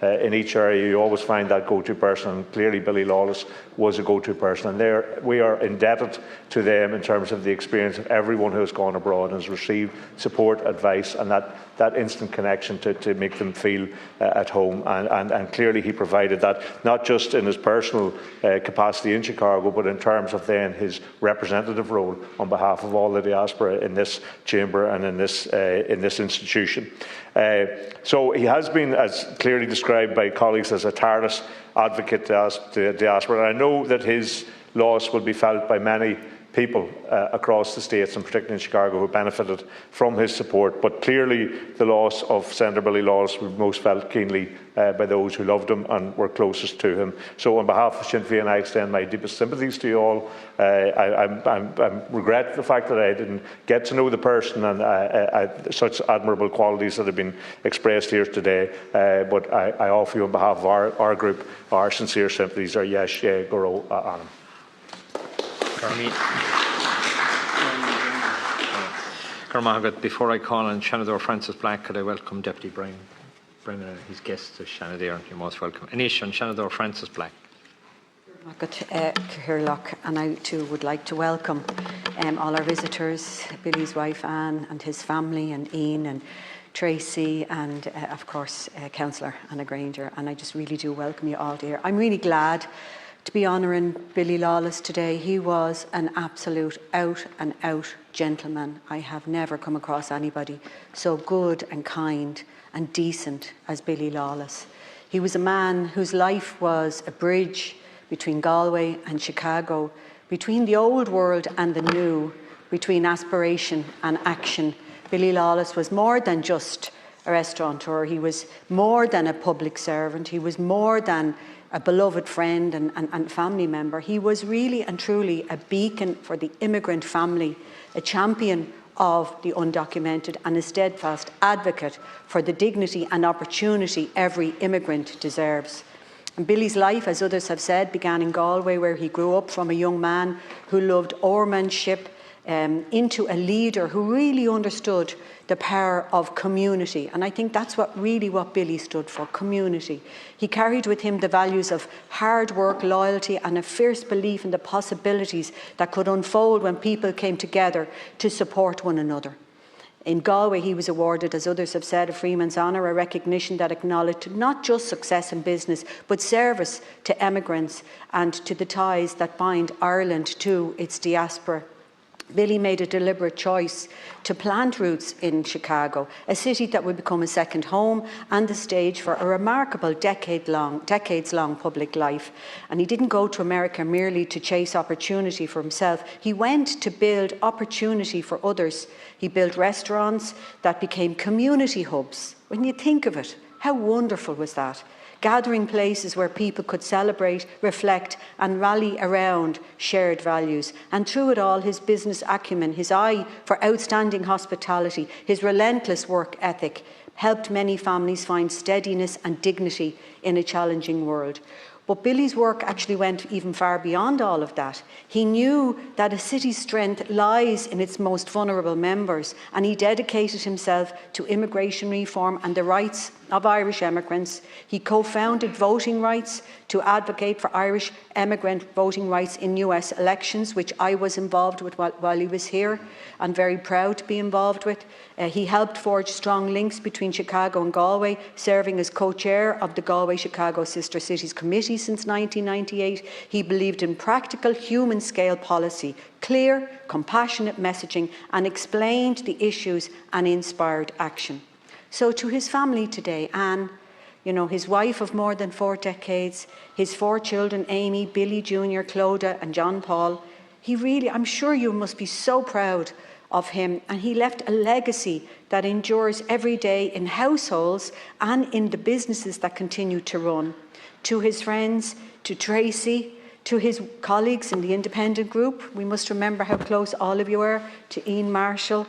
[SPEAKER 3] In each area, you always find that go-to person, and clearly Billy Lawless was a go-to person. And we are indebted to them in terms of the experience of everyone who has gone abroad and has received support, advice, and that instant connection to make them feel at home. And clearly he provided that, not just in his personal capacity in Chicago, but in terms of then his representative role on behalf of all the diaspora in this chamber and in this institution. So he has been, as clearly described by colleagues, as a tireless advocate to diaspora. And I know that his loss will be felt by many people across the states, and particularly in Chicago, who benefited from his support. But clearly the loss of Senator Billy Lawless was most felt keenly by those who loved him and were closest to him. So on behalf of Sinn Féin, I extend my deepest sympathies to you all. I regret the fact that I didn't get to know the person and such admirable qualities that have been expressed here today. But I offer you on behalf of our group our sincere sympathies, our yes, Goro Anam.
[SPEAKER 1] Before I call on Senator Francis Black, could I welcome Deputy Brian bring his guests to Shanadair. You're most welcome. Anish and Shanadair Francis Black.
[SPEAKER 7] And I too would like to welcome all our visitors, Billy's wife Anne and his family, and Ian and Tracy, and of course Councillor Anna Granger. And I just really do welcome you all here. I'm really glad to be honouring Billy Lawless today. He was an absolute out and out gentleman. I have never come across anybody so good and kind and decent as Billy Lawless. He was a man whose life was a bridge between Galway and Chicago, between the old world and the new, between aspiration and action. Billy Lawless was more than just a restaurateur. He was more than a public servant. He was more than a beloved friend and family member. He was really and truly a beacon for the immigrant family, a champion of the undocumented, and a steadfast advocate for the dignity and opportunity every immigrant deserves. And Billy's life, as others have said, began in Galway, where he grew up from a young man who loved oarmanship into a leader who really understood the power of community. And I think that's what Billy stood for, community. He carried with him the values of hard work, loyalty, and a fierce belief in the possibilities that could unfold when people came together to support one another. In Galway, he was awarded, as others have said, a Freeman's Honour, a recognition that acknowledged not just success in business, but service to emigrants and to the ties that bind Ireland to its diaspora. Billy made a deliberate choice to plant roots in Chicago, a city that would become a second home and the stage for a remarkable decades-long public life. And he didn't go to America merely to chase opportunity for himself. He went to build opportunity for others. He built restaurants that became community hubs. When you think of it, how wonderful was that? Gathering places where people could celebrate, reflect and rally around shared values. And through it all, his business acumen, his eye for outstanding hospitality, his relentless work ethic helped many families find steadiness and dignity in a challenging world. But Billy's work actually went even far beyond all of that. He knew that a city's strength lies in its most vulnerable members, and he dedicated himself to immigration reform and the rights of Irish emigrants. He co-founded Voting Rights to advocate for Irish emigrant voting rights in US elections, which I was involved with while he was here, and very proud to be involved with. He helped forge strong links between Chicago and Galway, serving as co-chair of the Galway-Chicago Sister Cities Committee since 1998. He believed in practical human-scale policy, clear, compassionate messaging, and explained the issues and inspired action. So to his family today, Anne, his wife of more than 4 decades, his 4 children, Amy, Billy Jr., Clodagh and John Paul, I'm sure you must be so proud of him, and he left a legacy that endures every day in households and in the businesses that continue to run. To his friends, to Tracy, to his colleagues in the independent group, we must remember how close all of you are, to Ian Marshall.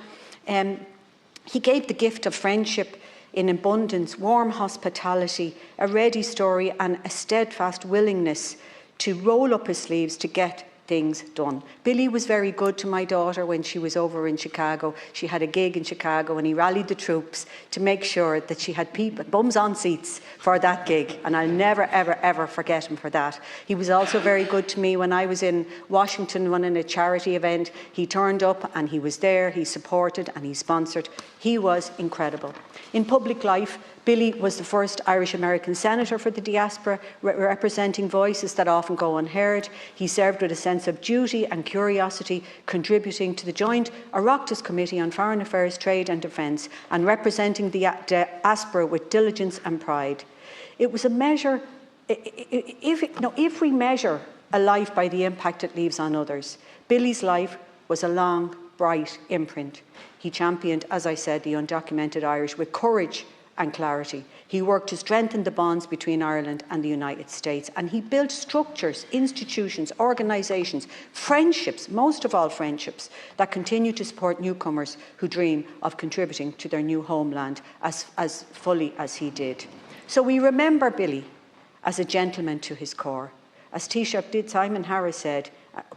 [SPEAKER 7] He gave the gift of friendship in abundance, warm hospitality, a ready story and a steadfast willingness to roll up his sleeves to get things done. Billy was very good to my daughter when she was over in Chicago. She had a gig in Chicago and he rallied the troops to make sure that she had people, bums on seats for that gig, and I'll never, ever, ever forget him for that. He was also very good to me when I was in Washington running a charity event. He turned up and he was there, he supported and he sponsored. He was incredible. In public life, Billy was the first Irish-American senator for the diaspora, representing voices that often go unheard. He served with a sense of duty and curiosity, contributing to the joint Oireachtas Committee on Foreign Affairs, Trade and Defence, and representing the diaspora with diligence and pride. It was a measure, if we measure a life by the impact it leaves on others, Billy's life was a long, bright imprint. He championed, as I said, the undocumented Irish with courage and clarity. He worked to strengthen the bonds between Ireland and the United States, and he built structures, institutions, organisations, friendships, most of all friendships, that continue to support newcomers who dream of contributing to their new homeland as fully as he did. So we remember Billy as a gentleman to his core, As Taoiseach Simon Harris said,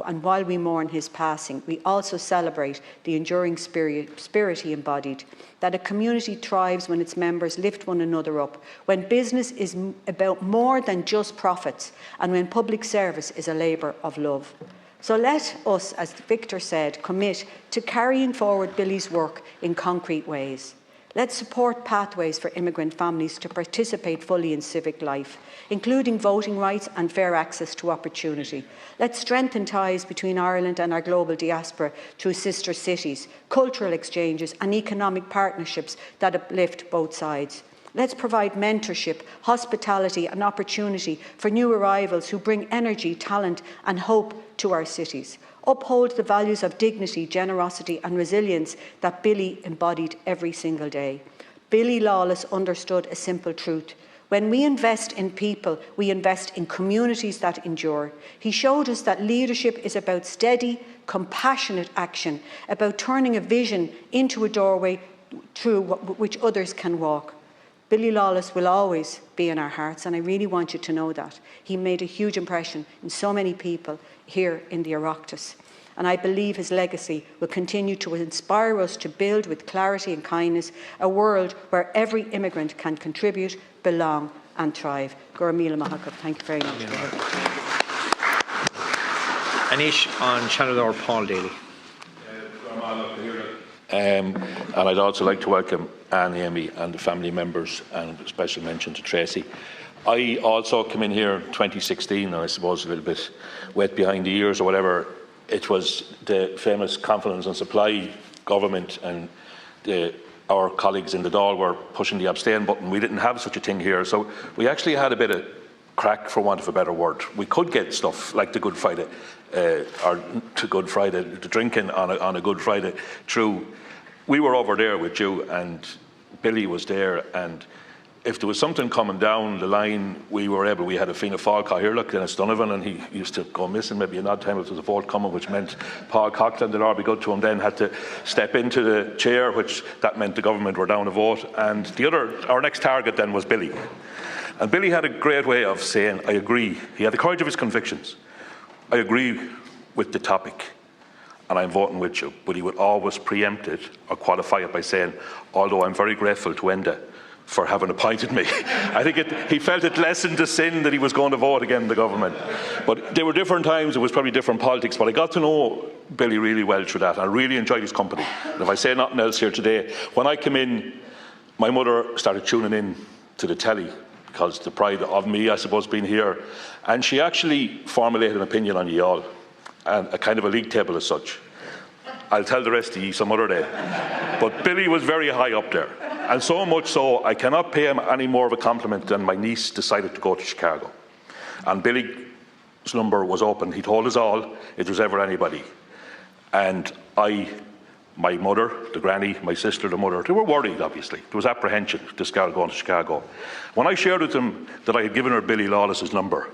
[SPEAKER 7] and while we mourn his passing, we also celebrate the enduring spirit he embodied, that a community thrives when its members lift one another up, when business is about more than just profits, and when public service is a labour of love. So let us, as Victor said, commit to carrying forward Billy's work in concrete ways. Let's support pathways for immigrant families to participate fully in civic life, including voting rights and fair access to opportunity. Let's strengthen ties between Ireland and our global diaspora through sister cities, cultural exchanges and economic partnerships that uplift both sides. Let's provide mentorship, hospitality and opportunity for new arrivals who bring energy, talent and hope to our cities. Uphold the values of dignity, generosity and resilience that Billy embodied every single day. Billy Lawless understood a simple truth. When we invest in people, we invest in communities that endure. He showed us that leadership is about steady, compassionate action, about turning a vision into a doorway through which others can walk. Billy Lawless will always be in our hearts, and I really want you to know that. He made a huge impression in so many people here in the Oireachtas. And I believe his legacy will continue to inspire us to build with clarity and kindness a world where every immigrant can contribute, belong and thrive. Gura míle maith. Thank you very much.
[SPEAKER 1] Anish on Channel or Paul Daly.
[SPEAKER 3] And I'd also like to welcome Anne, Amy and the family members, and a special mention to Tracy. I also came in here in 2016, and I suppose a little bit wet behind the ears or whatever. It was the famous Confidence and Supply government, and our colleagues in the Dáil were pushing the abstain button. We didn't have such a thing here, so we actually had a bit of crack, for want of a better word. We could get stuff like the Good Friday, the drinking on a Good Friday through. We were over there with you, and Billy was there, and if there was something coming down the line, we had a Fianna Fáil here, like Dennis Donovan, and he used to go missing maybe an odd time if there was a vote coming, which meant Paul Coughlin, the Lord be good to him, then had to step into the chair, which that meant the government were down a vote. And our next target then was Billy. And Billy had a great way of saying, I agree. He had the courage of his convictions. I agree with the topic, and I'm voting with you. But he would always preempt it or qualify it by saying, although I'm very grateful to Enda for having appointed me. I think he felt it lessened the sin that he was going to vote again in the government. But there were different times, it was probably different politics, but I got to know Billy really well through that. I really enjoyed his company. And if I say nothing else here today, when I came in, my mother started tuning in to the telly, because the pride of me, I suppose, being here. And she actually formulated an opinion on you all, and a kind of a league table as such. I'll tell the rest of you some other day. But Billy was very high up there. And so much so, I cannot pay him any more of a compliment than my niece decided to go to Chicago. And Billy's number was open. He told us all if there was ever anybody. And my mother, the granny, my sister, the mother, they were worried, obviously. There was apprehension, this girl going to Chicago. When I shared with them that I had given her Billy Lawless's number,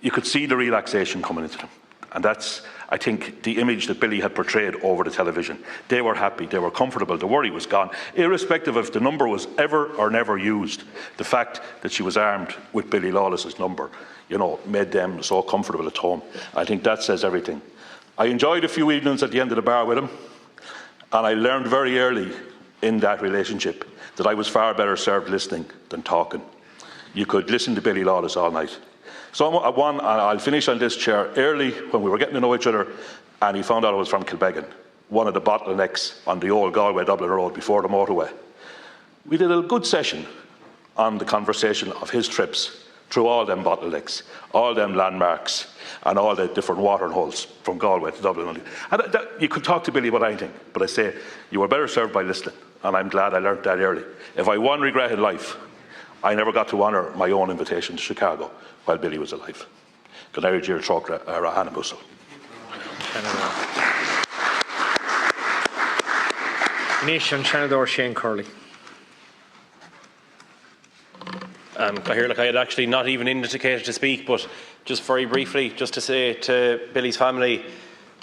[SPEAKER 3] you could see the relaxation coming into them. And that's, I think, the image that Billy had portrayed over the television. They were happy, they were comfortable, the worry was gone. Irrespective if the number was ever or never used, the fact that she was armed with Billy Lawless's number, made them so comfortable at home. I think that says everything. I enjoyed a few evenings at the end of the bar with him, and I learned very early in that relationship that I was far better served listening than talking. You could listen to Billy Lawless all night. So and I'll finish on this, Chair. Early, when we were getting to know each other, and he found out I was from Kilbeggan, one of the bottlenecks on the old Galway-Dublin road before the motorway. We did a good session on the conversation of his trips through all them bottlenecks, all them landmarks, and all the different watering holes from Galway to Dublin. And you could talk to Billy about anything, but I say you were better served by listening, and I'm glad I learnt that early. If I one regret in life, I never got to honour my own invitation to Chicago while Billy was alive. Good night, dear Chokra, Rahana Busso.
[SPEAKER 1] Anish on Channel Shane Curley.
[SPEAKER 8] I hear like I had actually not even indicated to speak, but just very briefly, just to say to Billy's family,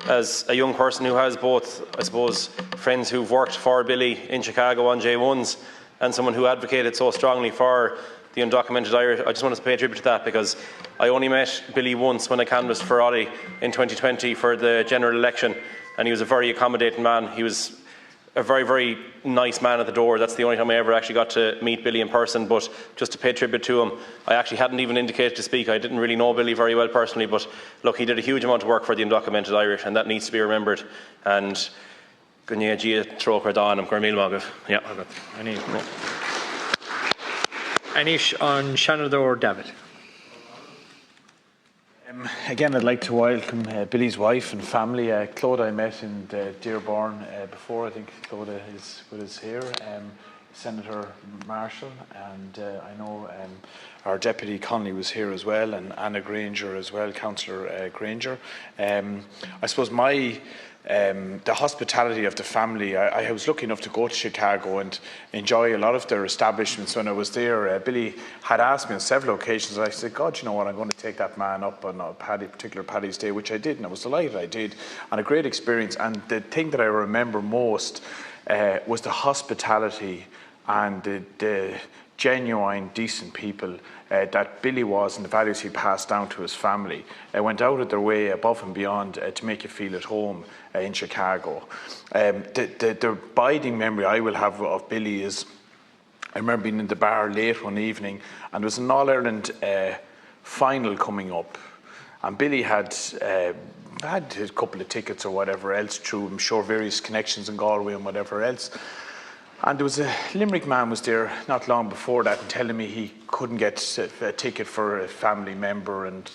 [SPEAKER 8] as a young person who has both, I suppose, friends who've worked for Billy in Chicago on J1s and someone who advocated so strongly for the undocumented Irish. I just want to pay tribute to that, because I only met Billy once when I canvassed for Ollie in 2020 for the general election, and he was a very accommodating man. He was a very, very nice man at the door. That's the only time I ever actually got to meet Billy in person, but just to pay tribute to him, I actually hadn't even indicated to speak. I didn't really know Billy very well personally, but look, he did a huge amount of work for the undocumented Irish, and that needs to be remembered. And Gunnia Gia Troker Don and Gormil Magav. Yeah.
[SPEAKER 1] Anish on Shannon or David.
[SPEAKER 9] Again, I'd like to welcome Billy's wife and family. Claude I met in Dearborn before. I think Claude is with us here. Senator Marshall, and I know our Deputy Connolly was here as well, and Anna Granger as well, Councillor Granger. I suppose the hospitality of the family, I was lucky enough to go to Chicago and enjoy a lot of their establishments when I was there. Billy had asked me on several occasions. I said, God, you know what, I'm going to take that man up on a particular Paddy's Day, which I did, and I was delighted I did, and a great experience. And the thing that I remember most was the hospitality and the genuine, decent people that Billy was, and the values he passed down to his family. Went out of their way, above and beyond, to make you feel at home in Chicago. The abiding memory I will have of Billy is, I remember being in the bar late one evening, and there was an All-Ireland final coming up, and Billy had a couple of tickets or whatever else through, I'm sure, various connections in Galway and whatever else. And there was a Limerick man was there not long before that and telling me he couldn't get a ticket for a family member and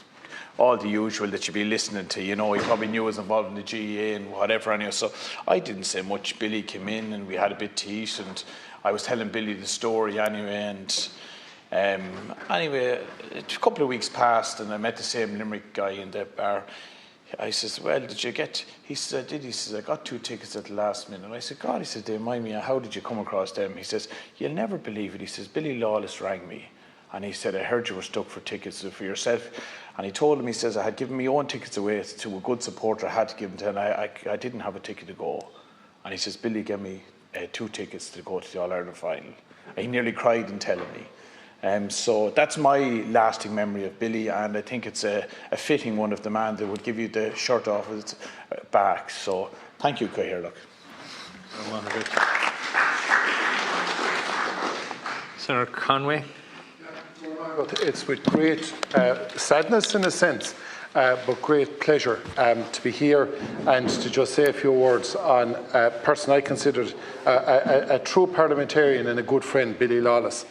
[SPEAKER 9] all the usual that you'd be listening to. You know, he probably knew I was involved in the GEA and whatever. Anyway, so I didn't say much. Billy came in and we had a bit to eat, and I was telling Billy the story anyway. And anyway, a couple of weeks passed and I met the same Limerick guy in the bar. I says, well, did you get, he says, I did. He says, I got 2 tickets at the last minute. And I said, God, he said, they remind me, how did you come across them? He says, you'll never believe it. He says, Billy Lawless rang me. And he said, I heard you were stuck for tickets for yourself. And he told him, he says, I had given my own tickets away to a good supporter. I had to give them to him, and I didn't have a ticket to go. And he says, Billy gave me 2 tickets to go to the All-Ireland final. And he nearly cried in telling me. So that's my lasting memory of Billy, and I think it's a fitting one of the man that would give you the shirt off his back. So thank you, Cahill.
[SPEAKER 1] Senator Conway.
[SPEAKER 10] It's with great sadness in a sense, but great pleasure to be here and to just say a few words on a person I considered a true parliamentarian and a good friend, Billy Lawless.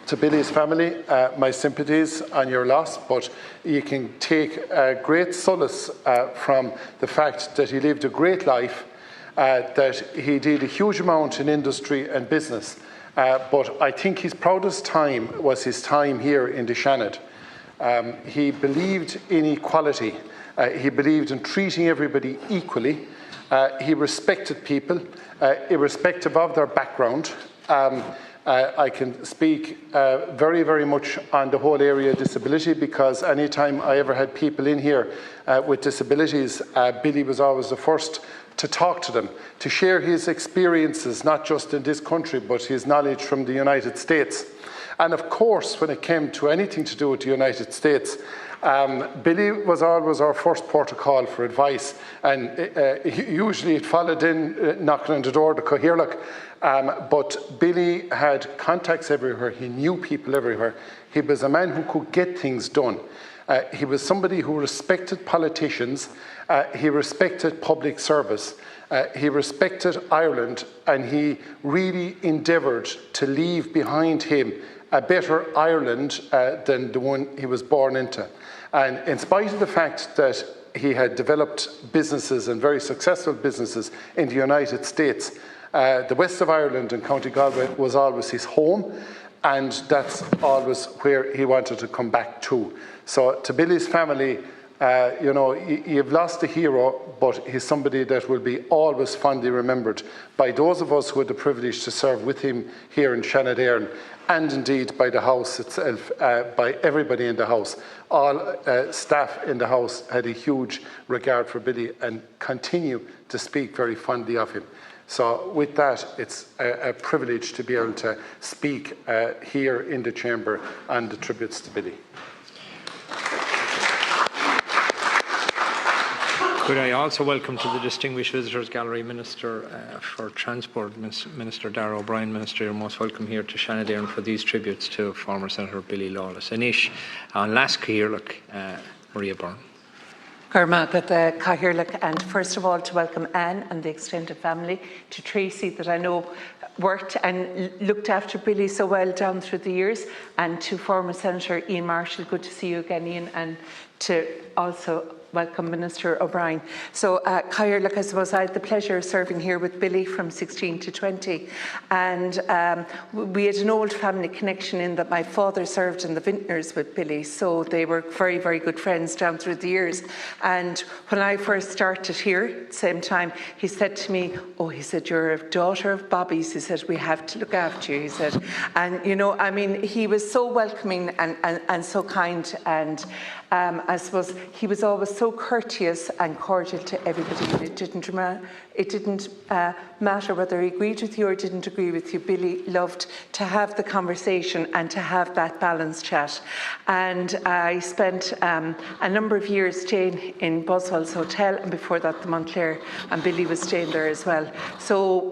[SPEAKER 10] To Billy's family, my sympathies on your loss, but you can take great solace from the fact that he lived a great life, that he did a huge amount in industry and business, but I think his proudest time was his time here in the Shannon. He believed in equality. He believed in treating everybody equally. He respected people, irrespective of their background. I can speak very, very much on the whole area of disability, because anytime I ever had people in here with disabilities, Billy was always the first to talk to them, to share his experiences, not just in this country, but his knowledge from the United States. And of course, when it came to anything to do with the United States, Billy was always our first port of call for advice, and usually it followed in knocking on the door to Coherlock. But Billy had contacts everywhere. He knew people everywhere. He was a man who could get things done. He was somebody who respected politicians. He respected public service. He respected Ireland, and he really endeavoured to leave behind him a better Ireland than the one he was born into. And in spite of the fact that he had developed businesses and very successful businesses in the United States, the west of Ireland and County Galway was always his home, and that's always where he wanted to come back to. So to Billy's family, you know, you've lost a hero, but he's somebody that will be always fondly remembered by those of us who had the privilege to serve with him here in Shannon, and indeed by the House itself, by everybody in the House. All staff in the House had a huge regard for Billy and continue to speak very fondly of him. So with that, it's a privilege to be able to speak here in the chamber on the tributes to Billy.
[SPEAKER 1] Could I also welcome to the Distinguished Visitors Gallery Minister for Transport, Minister Darragh O'Brien. Minister, you're most welcome here to Shanadairn for these tributes to former Senator Billy Lawless. Anish, on last Cahiirloch, Maria Byrne.
[SPEAKER 11] And first of all, to welcome Anne and the extended family, to Tracy, that I know worked and looked after Billy so well down through the years, and to former Senator Ian Marshall. Good to see you again, Ian, and to also welcome Minister O'Brien. So, Cahiirloch, I suppose I had the pleasure of serving here with Billy from 16 to 20. And we had an old family connection in that my father served in the vintners with Billy. So they were very, very good friends down through the years. And when I first started here, at the same time, he said to me, oh, he said, you're a daughter of Bobby's. He said, we have to look after you, he said. And, you know, I mean, he was so welcoming and so kind. And I suppose he was always so courteous and cordial to everybody. And it didn't matter whether he agreed with you or didn't agree with you. Billy loved to have the conversation and to have that balanced chat. And I spent a number of years staying in Boswell's Hotel, and before that the Montclair, and Billy was staying there as well. So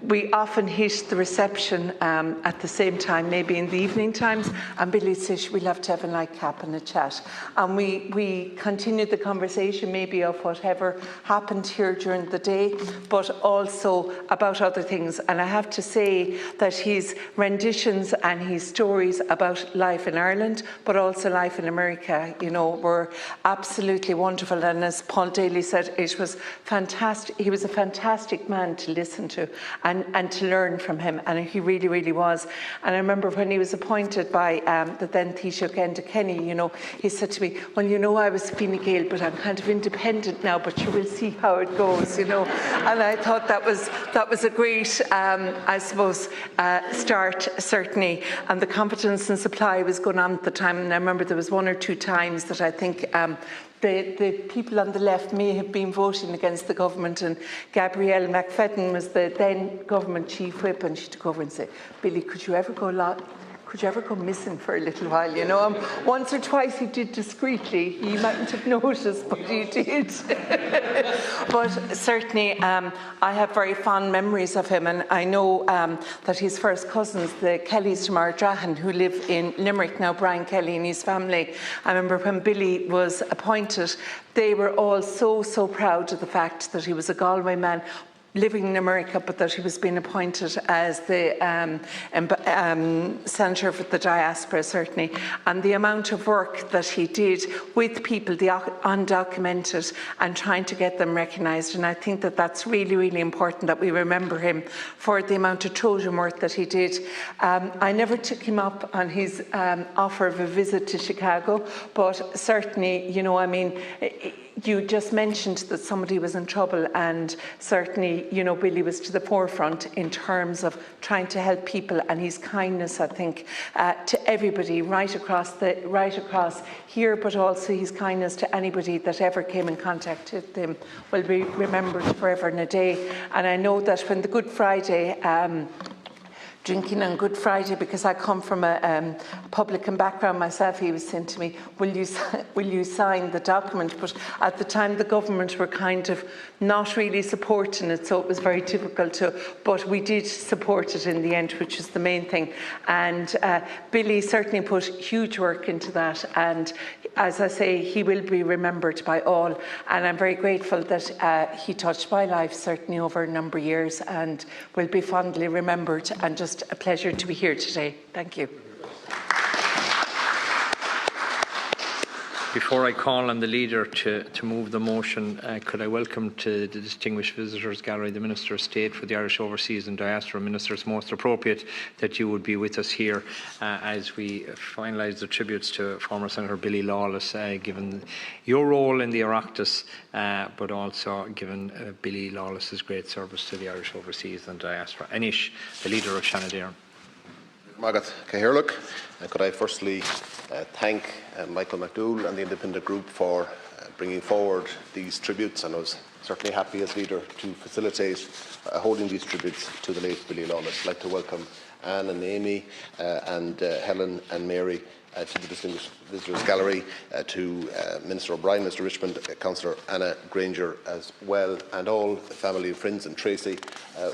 [SPEAKER 11] we often hit the reception at the same time, maybe in the evening times, and Billy says, we'll have to have a nightcap and a chat. And we continued the conversation maybe of whatever happened here during the day, but also about other things. And I have to say that his renditions and his stories about life in Ireland, but also life in America, you know, were absolutely wonderful. And as Paul Daly said, it was fantastic. He was a fantastic man to listen to and to learn from him, and he really, really was. And I remember when he was appointed by the then Taoiseach Enda Kenny, you know, he said to me, well, you know, I was Fine Gael, but I'm kind of independent now, but you will see how it goes, you know. And I thought that was a great, I suppose, start, certainly. And the competence and supply was going on at the time, and I remember there was one or two times that I think the people on the left may have been voting against the government, and Gabrielle McFadden was the then government chief whip, and she took over and said, Billy, could you ever go missing for a little while, you know? Once or twice he did discreetly. He mightn't have noticed, but he did. But certainly I have very fond memories of him, and I know that his first cousins, the Kellys from Ardrahan, who live in Limerick now, Brian Kelly and his family, I remember when Billy was appointed, they were all so proud of the fact that he was a Galway man, living in America, but that he was being appointed as the Senator for the Diaspora, certainly. And the amount of work that he did with people, the undocumented, and trying to get them recognised. And I think that that's really, really important that we remember him for the amount of Trojan work that he did. I never took him up on his offer of a visit to Chicago, but certainly, you know, I mean, you just mentioned that somebody was in trouble, and certainly, you know, Billy was to the forefront in terms of trying to help people, and his kindness, I think, to everybody right across here, but also his kindness to anybody that ever came in contact with him will be remembered forever and a day. And I know that when the Good Friday drinking on Good Friday, because I come from a publican background myself, he was saying to me, will you sign the document? But at the time the government were kind of not really supporting it, so it was very difficult to, but we did support it in the end, which is the main thing. And Billy certainly put huge work into that, and as I say, he will be remembered by all, and I'm very grateful that he touched my life certainly over a number of years and will be fondly remembered, and just a pleasure to be here today. Thank you.
[SPEAKER 1] Before I call on the leader to move the motion, could I welcome to the Distinguished Visitors Gallery the Minister of State for the Irish Overseas and Diaspora. Minister, it's most appropriate that you would be with us here as we finalise the tributes to former Senator Billy Lawless, given your role in the Oireachtas, but also given Billy Lawless's great service to the Irish Overseas and Diaspora. Anish, the leader of Shanadairn.
[SPEAKER 12] Margaret Cahiirloch, could I firstly thank Michael McDougall and the Independent Group for bringing forward these tributes, and I was certainly happy as leader to facilitate holding these tributes to the late Billy Lawless. I'd like to welcome Anne and Amy and Helen and Mary to the Distinguished Visitors Gallery, to Minister O'Brien, Mr Richmond, Councillor Anna Granger as well, and all the family and friends, and Tracy,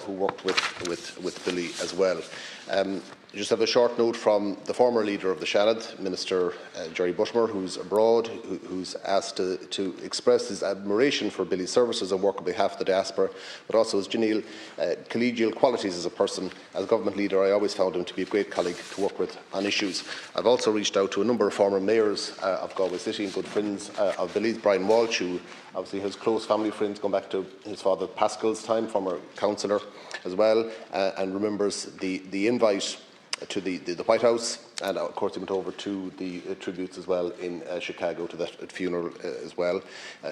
[SPEAKER 12] who worked with Billy as well. I just have a short note from the former leader of the Seanad, Minister Jerry Bushmer, who's abroad, who's asked to express his admiration for Billy's services and work on behalf of the diaspora, but also his genial collegial qualities as a person. As government leader, I always found him to be a great colleague to work with on issues. I've also reached out to a number of former mayors of Galway City and good friends of Billy's. Brian Walsh, who obviously has close family friends going back to his father Pascal's time, former councillor as well, and remembers the invite to the White House, and of course he went over to the tributes as well in Chicago to that funeral as well.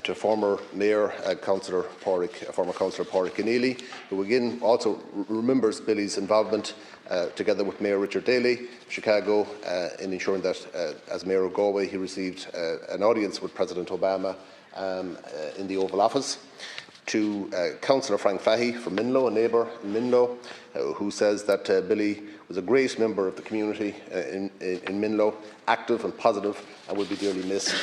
[SPEAKER 12] To former Mayor, Councillor Pádraig, former Councillor Pádraig Keneally, who again also remembers Billy's involvement together with Mayor Richard Daly, Chicago, in ensuring that as Mayor of Galway he received an audience with President Obama in the Oval Office. To Councillor Frank Fahey from Minlow, a neighbour in Minlow, who says that Billy was a great member of the community in Minlow, active and positive, and will be dearly missed.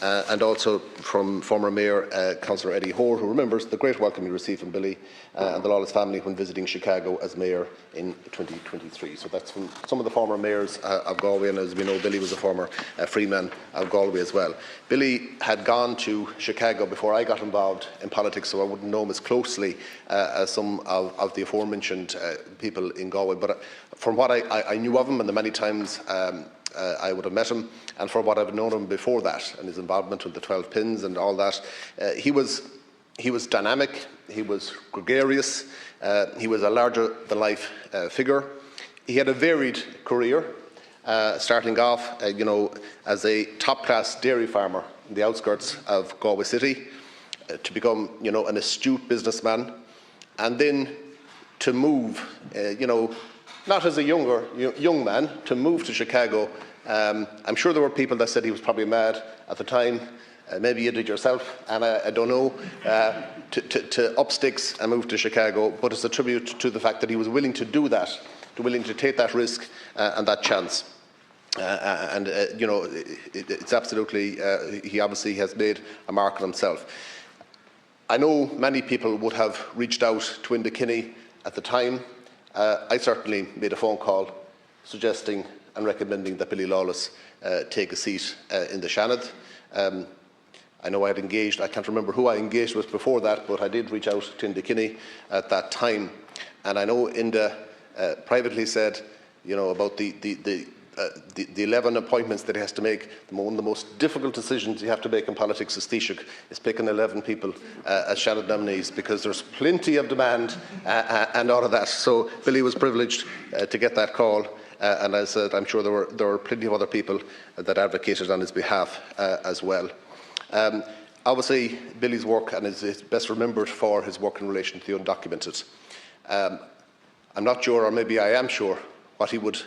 [SPEAKER 12] And also from former Mayor Councillor Eddie Hoare, who remembers the great welcome he received from Billy and the Lawless family when visiting Chicago as Mayor in 2023. So that's from some of the former mayors of Galway, and as we know, Billy was a former freeman of Galway as well. Billy had gone to Chicago before I got involved in politics, so I wouldn't know him as closely as some of the aforementioned people in Galway. But from what I knew of him and the many times I would have met him, and for what I've known him before that, and his involvement with the 12 pins and all that, he was dynamic, he was gregarious, he was a larger-than-life figure. He had a varied career, starting off, as a top-class dairy farmer in the outskirts of Galway City, to become, an astute businessman, and then to move, not as a young man, to move to Chicago. I'm sure there were people that said he was probably mad at the time. Maybe you did yourself, and I don't know, to up sticks and move to Chicago. But it's a tribute to the fact that he was willing to do that, willing to take that risk and that chance. It's absolutely, he obviously has made a mark on himself. I know many people would have reached out to Enda Kinney at the time. I certainly made a phone call suggesting and recommending that Billy Lawless take a seat in the Seanad. I know I had engaged, I can't remember who I engaged with before that, but I did reach out to Enda Kinney at that time. And I know Enda privately said, about the 11 appointments that he has to make. One of the most difficult decisions you have to make in politics is Taoiseach, is picking 11 people as Seanad nominees, because there's plenty of demand and all of that. So Billy was privileged to get that call, and as I said, I'm sure there were plenty of other people that advocated on his behalf as well. Obviously, Billy's work, and is best remembered for his work in relation to the undocumented. I'm not sure, or maybe I am sure, what he would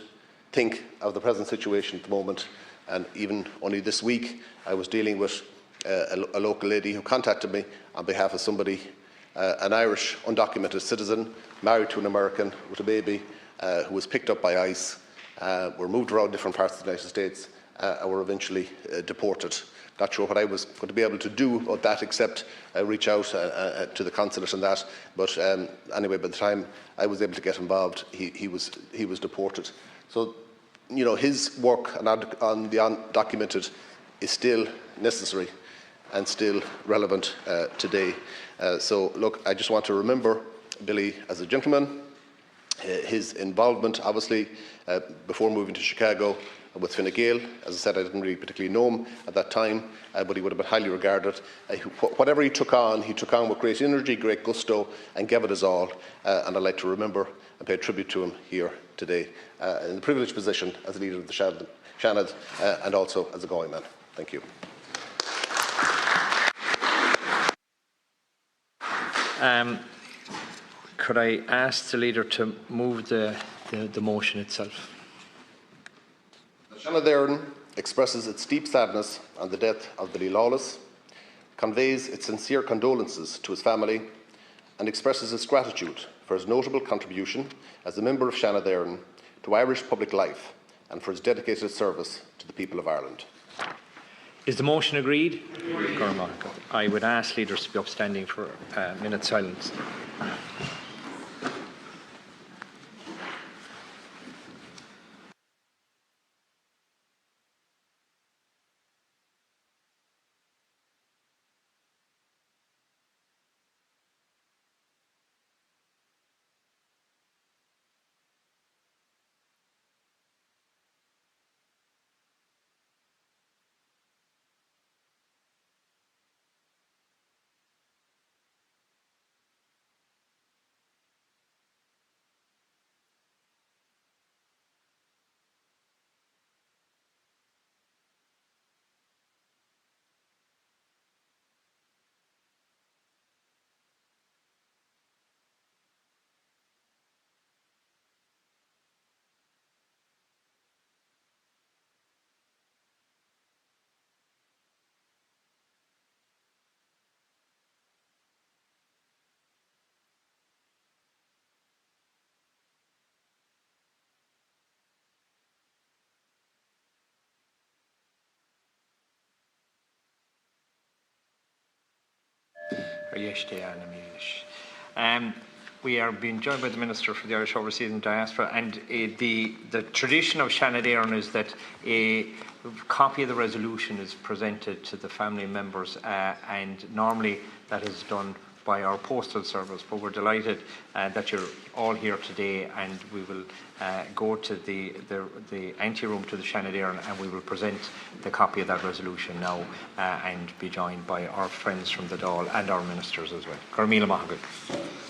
[SPEAKER 12] think of the present situation at the moment. And even only this week, I was dealing with a local lady who contacted me on behalf of somebody, an Irish undocumented citizen, married to an American with a baby, who was picked up by ICE, were moved around different parts of the United States, and were eventually deported. Not sure what I was going to be able to do about that, except reach out to the consulate and that. But anyway, by the time I was able to get involved, he was deported. So, his work on the undocumented is still necessary and still relevant today. So, look, I just want to remember Billy as a gentleman, his involvement, obviously, before moving to Chicago with Fine Gael. As I said, I didn't really particularly know him at that time, but he would have been highly regarded. Whatever he took on with great energy, great gusto, and gave it his all. And I'd like to remember and pay tribute to him here today, in the privileged position as leader of the Seanad and also as a Galway man. Thank you.
[SPEAKER 1] Could I ask the leader to move the motion itself?
[SPEAKER 12] The Seanad Éireann expresses its deep sadness on the death of Billy Lawless. conveys its sincere condolences to his family and expresses its gratitude for his notable contribution as a member of Seanan Éireann to Irish public life and for his dedicated service to the people of Ireland.
[SPEAKER 1] Is the motion agreed? I would ask leaders to be upstanding for a minute's silence. We are being joined by the Minister for the Irish Overseas and Diaspora, and the tradition of Seanan Éireann is that a copy of the resolution is presented to the family members, and normally that is done by our postal service, but we're delighted that you're all here today, and we will go to the anteroom to the Seanan Éireann, and we will present the copy of that resolution now and be joined by our friends from the Dáil and our ministers as well. Cormaila Mahagat.